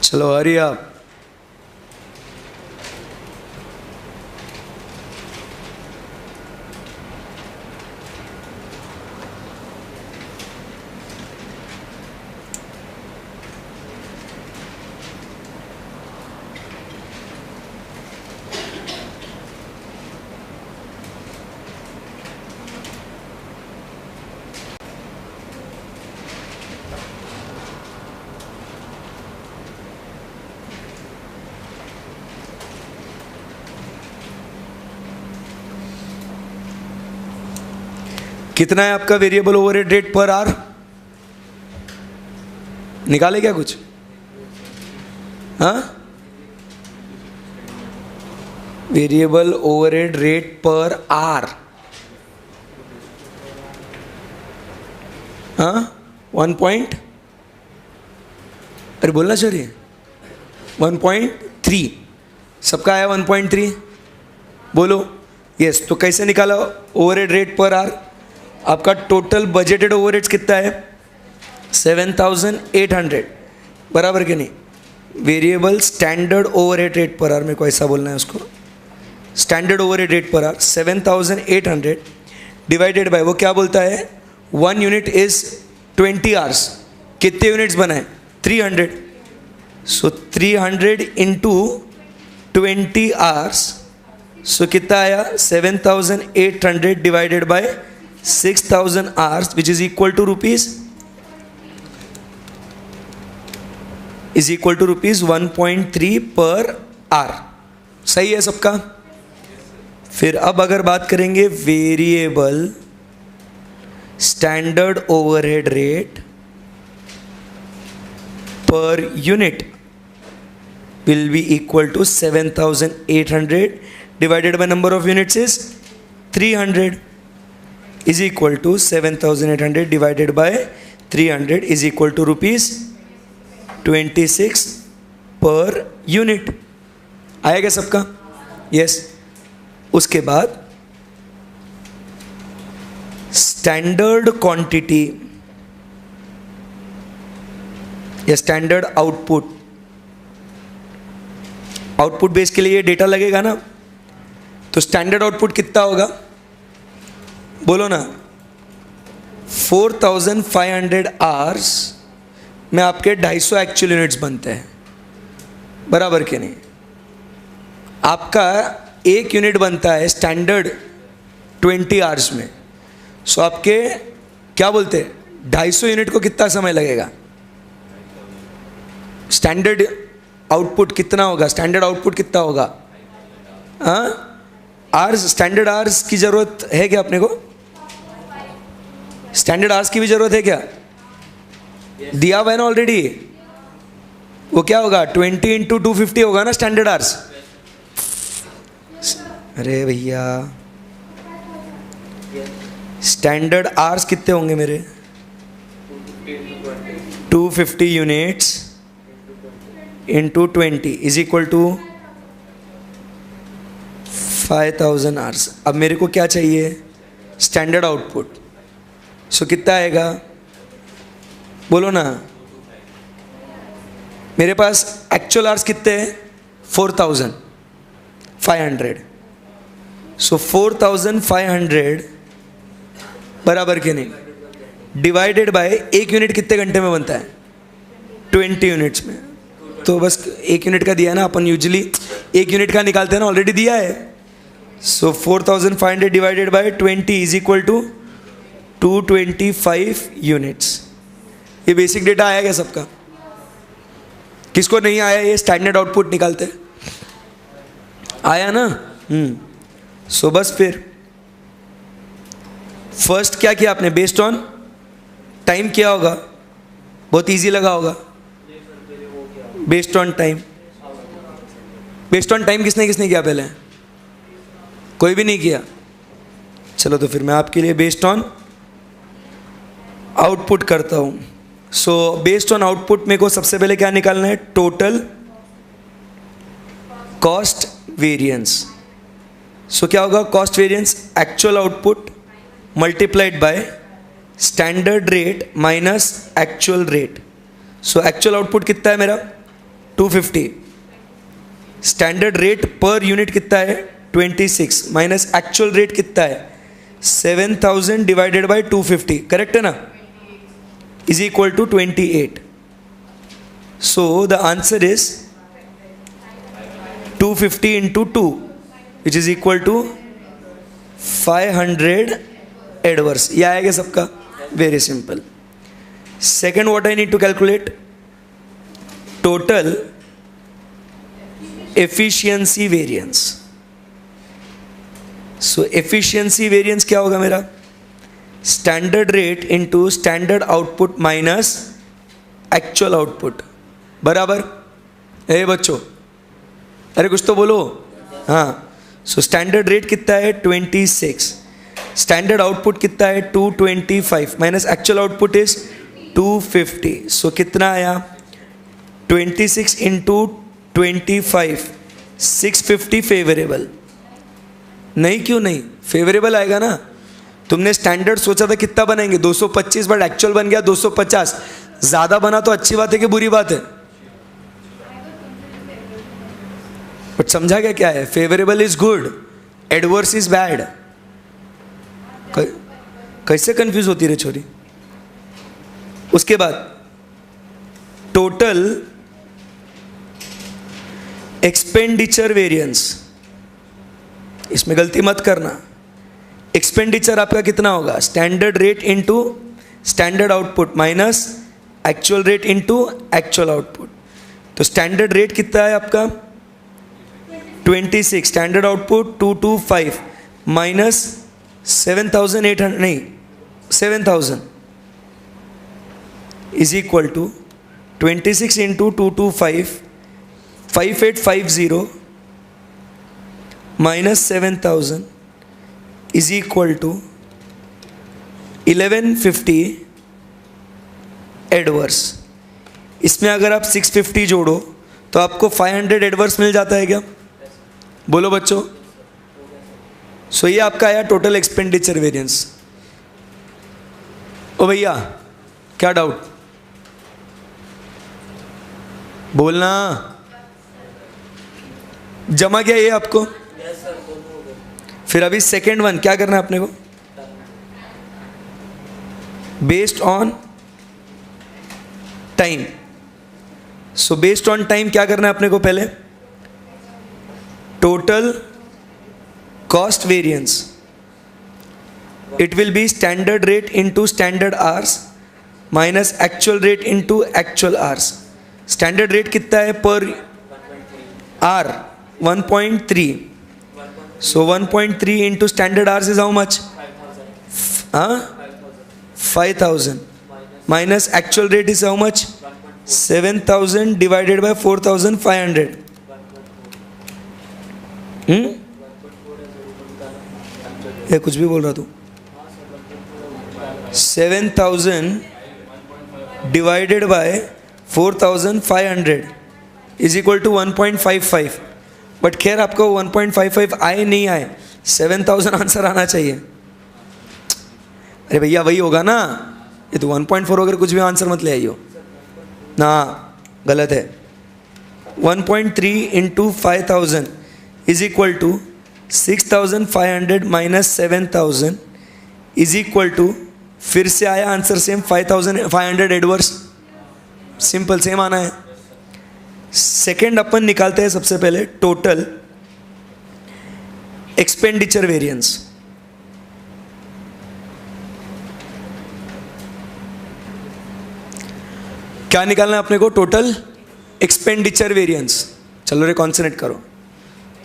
चलो हरी आप, कितना है आपका variable overhead rate per hour, निकाले क्या कुछ? हाँ, variable overhead rate per hour, हाँ 1 पॉइंट, अरे बोलना चाहिए 1.3, सबका आया 1.3, बोलो यस। तो कैसे निकाला ओवरहेड रेट पर आवर? आपका टोटल बजटेड ओवरहेड्स कितना है 7800, बराबर के नहीं? Variable standard overhead rate per hour, मेरे को ऐसा बोलना है उसको, standard overhead rate per hour 7800 divided bye, वो क्या बोलता है 1 यूनिट इज 20 आवर्स, कितने यूनिट्स बनाए 300, सो 300 इंटू 20 आवर्स, सो कितना आया 7800 divided by 6000 hours which is equal to rupees 1.3 per are. सही है सबका? फिर अब अगर बात करेंगे variable standard overhead rate per unit will be equal to 7,800 divided by number of units is 300 is equal to 7,800 divided by 300 is equal to rupees 26 per unit। आएगा सबका? यस। उसके बाद स्टैंडर्ड क्वांटिटी या स्टैंडर्ड आउटपुट, आउटपुट बेस के लिए ये data लगेगा ना, तो स्टैंडर्ड आउटपुट कितना होगा बोलो ना? 4,500 आवर्स में आपके 250 एक्चुअल यूनिट्स बनते हैं, बराबर के नहीं? आपका एक यूनिट बनता है स्टैंडर्ड 20 आवर्स में, सो आपके क्या बोलते हैं 250 यूनिट को कितना समय लगेगा? स्टैंडर्ड आउटपुट कितना होगा? स्टैंडर्ड आउटपुट कितना होगा? हाँ, आवर्स, स्टैंडर्ड आवर्स की जरूरत है क्या अपने को? स्टैंडर्ड आवर्स की भी जरूरत है क्या? दिया हुआ है ना ऑलरेडी। वो क्या होगा? 20 इंटू 250 होगा ना स्टैंडर्ड आवर्स। अरे भैया, स्टैंडर्ड आवर्स कितने होंगे मेरे? 250 units into 20 is equal to 5,000 hours. अब मेरे को क्या चाहिए? Standard output. सो कितना आएगा बोलो ना? मेरे पास एक्चुअल आवर्स कितने हैं? 4,500। सो 4,500 बराबर के नहीं, डिवाइडेड बाय एक यूनिट कितने घंटे में बनता है? 20 यूनिट्स में। तो बस एक यूनिट का दिया है ना, अपन यूजुअली एक यूनिट का निकालते हैं ना, ऑलरेडी दिया है। So 4,500 divided by 20 is equal to 225 units. ये बेसिक डेटा आया क्या सबका? किसको नहीं आया ये स्टैंडर्ड आउटपुट निकालते? आया ना? सो बस फिर फर्स्ट क्या किया आपने? बेस्ड ऑन टाइम किया होगा, बहुत इजी लगा होगा। Based on time, based on time किसने किसने किया पहले? कोई भी नहीं किया? चलो तो फिर मैं आपके लिए बेस्ड ऑन आउटपुट करता हूँ। सो बेस्ड ऑन आउटपुट मेरे को सबसे पहले क्या निकालना है? Total cost variance. सो क्या होगा? Cost variance actual output multiplied by standard rate minus actual rate. So actual output कितना है मेरा? 250। स्टैंडर्ड रेट पर यूनिट कितना है? 26 माइनस एक्चुअल रेट कितना है? 7,000 डिवाइडेड बाय 250, करेक्ट है ना? Is equal to 28। So the answer is 250 into 2 which is equal to 500 adverse. ये आएगा सबका? Very simple. Second what I need to calculate? Total efficiency variance. So efficiency variance क्या होगा मेरा? Standard rate into standard output minus actual output, बराबर? ए बच्चों, अरे कुछ तो बोलो। हाँ, सो स्टैंडर्ड रेट कितना है? 26। स्टैंडर्ड आउटपुट कितना है? 225 माइनस एक्चुअल आउटपुट इज 250। सो कितना आया? 26 इंटू 25, 650 फेवरेबल। नहीं, क्यों नहीं? फेवरेबल आएगा ना। तुमने स्टैंडर्ड सोचा था कितना बनाएंगे? 225, बट एक्चुअल बन गया 250। ज़्यादा बना तो अच्छी बात है कि बुरी बात है? बट समझा क्या है? Favourable is good, adverse is bad. कैसे कंफ्यूज होती रे छोरी? उसके बाद टोटल एक्सपेंडिचर वेरिएंस, इसमें गलती मत करना। एक्सपेंडिचर आपका कितना होगा? Standard rate into standard output minus actual rate into actual output. तो स्टैंडर्ड रेट कितना है आपका? 26 स्टैंडर्ड आउटपुट 225 माइनस 7,800 नहीं 7,000 is equal to 26 into 225 5850 minus 7,000 is equal to 1150 adverse. इसमें अगर आप 650 जोड़ो तो आपको 500 एडवर्स मिल जाता है क्या? बोलो बच्चों। सो ये आपका आया टोटल एक्सपेंडिचर वेरिएंस। ओ भैया क्या डाउट? बोलना। जमा क्या ये आपको? फिर अभी सेकेंड वन क्या करना है अपने को? Based on time. So based on time क्या करना है अपने को? पहले total cost variance, it will be standard rate into standard hours minus actual rate into actual hours. Standard rate कितना है per hour? 1.3। So 1.3 into standard hours is how much? 5,000 minus actual rate is how much? 7,000 divided by 4,500। ये कुछ भी बोल रहा तू? 7,000 divided by 4,500 is equal to 1.55। But खैर आपको 1.55 आए नहीं आए, 7,000 आंसर आना चाहिए। अरे भैया वही होगा ना, ये तो 1.4 अगर कुछ भी आंसर मत ले आइयो ना, गलत है। 1.3 into 5,000 is equal to 6,500 minus 7,000 is equal to, फिर से आया answer same 5,500 adverse. Simple same आना है। सेकेंड अपन निकालते हैं सबसे पहले टोटल एक्सपेंडिचर वेरिएंस। क्या निकालना है अपने को? Total expenditure variance. चलो रे कॉन्सेंट्रेट करो।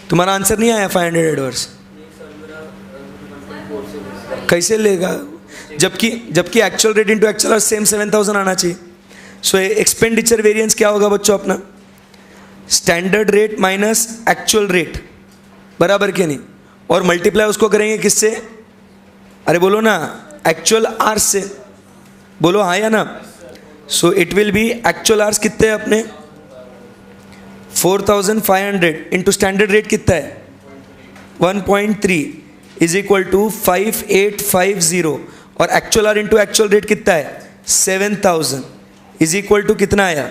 तुम्हारा आंसर नहीं आया 500 एडवर्स? कैसे लेगा? जबकि actual rate into actual same 7,000 आना चाहिए। सो एक्सपेंडिचर वेरिएंस क्या होगा बच्चों अपना? Standard rate minus actual rate, बराबर के नहीं? और मल्टीप्लाई उसको करेंगे किससे? अरे बोलो ना, एक्चुअल आवर्स से। बोलो हाँ या ना? सो it will B actual hours कितने हैं अपने? 4,500 इंटू स्टैंडर्ड रेट कितना है? 1.3 इज इक्वल टू 5850 और actual our into actual rate कितना है? 7,000 इज इक्वल टू कितना आया?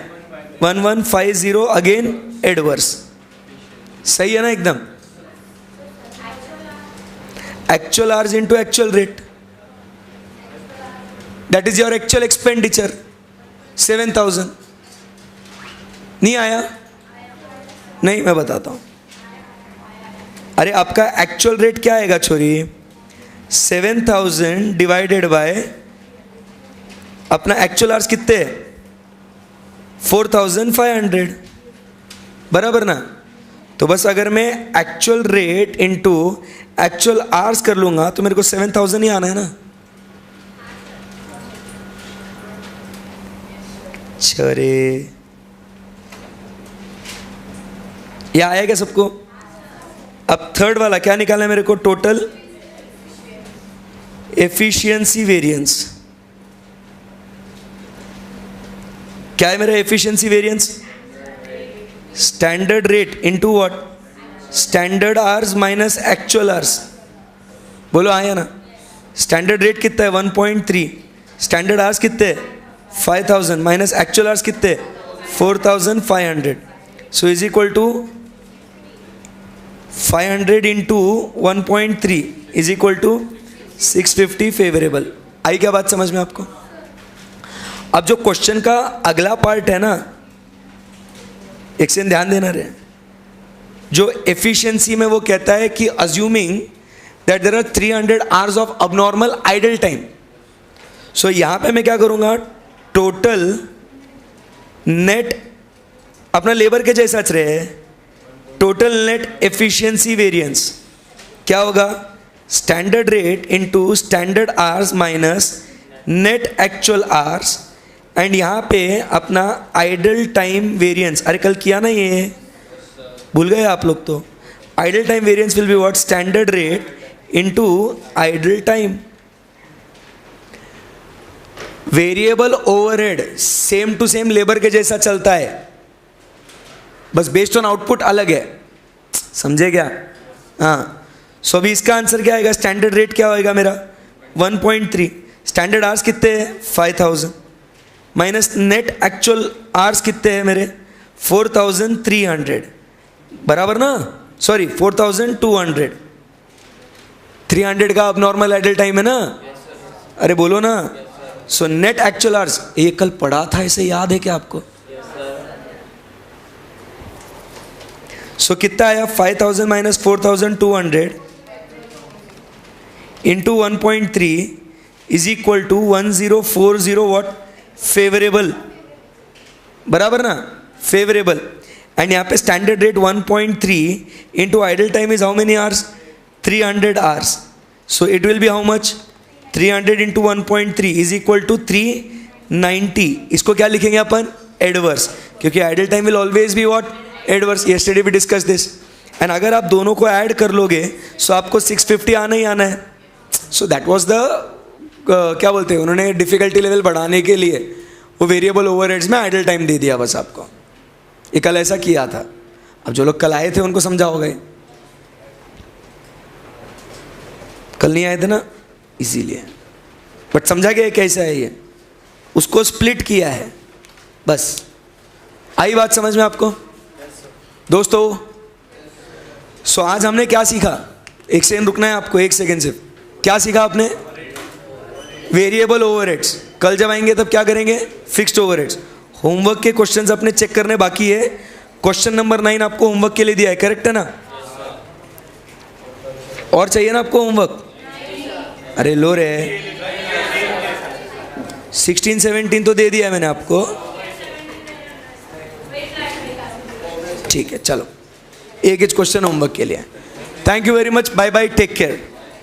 1150 अगेन एडवर्स। सही है ना एकदम? Actual hours into actual rate, that is your actual expenditure 7,000। नहीं आया? नहीं, मैं बताता हूं। अरे आपका एक्चुअल रेट क्या आएगा छोरी? 7,000 डिवाइडेड बाय अपना एक्चुअल आवर्स कितने हैं? 4,500, बराबर ना? तो बस अगर मैं actual rate into actual hours कर लूंगा तो मेरे को 7,000 ही आना है ना। चरे ये आया क्या सबको? अब थर्ड वाला क्या निकालना है मेरे को? Total efficiency variance. क्या है मेरा efficiency variance? Standard rate into what? Standard hours minus actual hours. बोलो आया ना? स्टैंडर्ड रेट कितना है? 1.3। स्टैंडर्ड आवर्स कितने? 5,000 माइनस एक्चुअल आवर्स कितने? 4,500। So is equal to 500 into 1.3 is equal to 650 favourable. आई क्या बात समझ में आपको? अब जो क्वेश्चन का अगला पार्ट है ना, एक से ध्यान देना रहे, जो एफिशिएंसी में वो कहता है कि assuming that there are 300 hours of abnormal idle time. So यहां पे मैं क्या करूंगा? टोटल नेट अपना लेबर के जैसा रहे, टोटल नेट एफिशिएंसी वेरिएंस क्या होगा? Standard rate into standard hours minus net actual hours, and यहाँ पे अपना आइडल टाइम वेरिएंस, अरे कल किया ना ये, भूल गए आप लोग तो। Idle time variance will be what? Standard rate into idle time. Variable overhead same to same labour के जैसा चलता है, बस बेस्ड ऑन आउटपुट अलग है, समझे क्या? हाँ, सो अभी इसका आंसर क्या आएगा? स्टैंडर्ड रेट क्या होएगा मेरा? 1.3। स्टैंडर्ड आवर्स कितने हैं? 5000 माइनस नेट एक्चुअल आवर्स कितने हैं मेरे? 4300, बराबर ना? सॉरी 4200। 300 का अब नॉर्मल आइडल टाइम है ना? अरे बोलो ना। सो नेट एक्चुअल आवर्स, ये कल पढ़ा था, इसे याद है क्या आपको? सो कितना आया? 5000 minus 4200 into 1.3 is equal to 1040 what? Favourable, बराबर ना? फेवरेबल। एंड यहाँ पे standard rate 1.3 into idle time is how many hours? 300 hours. So it will be how much? 300 into 1.3 is equal to 390। इसको क्या लिखेंगे अपन? एडवर्स, क्योंकि idle time will always be what? Adverse. Yesterday we discuss this. And अगर आप दोनों को add कर लोगे सो आपको 650 आना ही आना है। सो दैट वाज द क्या बोलते हैं, उन्होंने डिफिकल्टी लेवल बढ़ाने के लिए वो वेरिएबल ओवरहेड्स में आइडल टाइम दे दिया बस आपको। ये कल ऐसा किया था। अब जो लोग कल आए थे उनको समझाओगे, कल नहीं आए थे ना, इसीलिए। बट समझा गया कैसा है ये, उसको स्प्लिट किया है बस। आई बात समझ में आपको दोस्तों? सो आज हमने क्या सीखा? एक सेकंड रुकना है आपको, एक सेकंड सिर्फ। क्या सीखा आपने? Variable overheads. कल जब आएंगे तब क्या करेंगे? Fixed overheads. होमवर्क के क्वेश्चंस अपने चेक करने बाकी है। क्वेश्चन नंबर 9 आपको होमवर्क के लिए दिया है, करेक्ट है ना? और चाहिए ना आपको होमवर्क? अरे लो रे, 16 17 तो दे दिया है मैंने आपको। ठीक है, चलो एक क्वेश्चन होमवर्क के लिए। Thank you very much, bye bye, take care.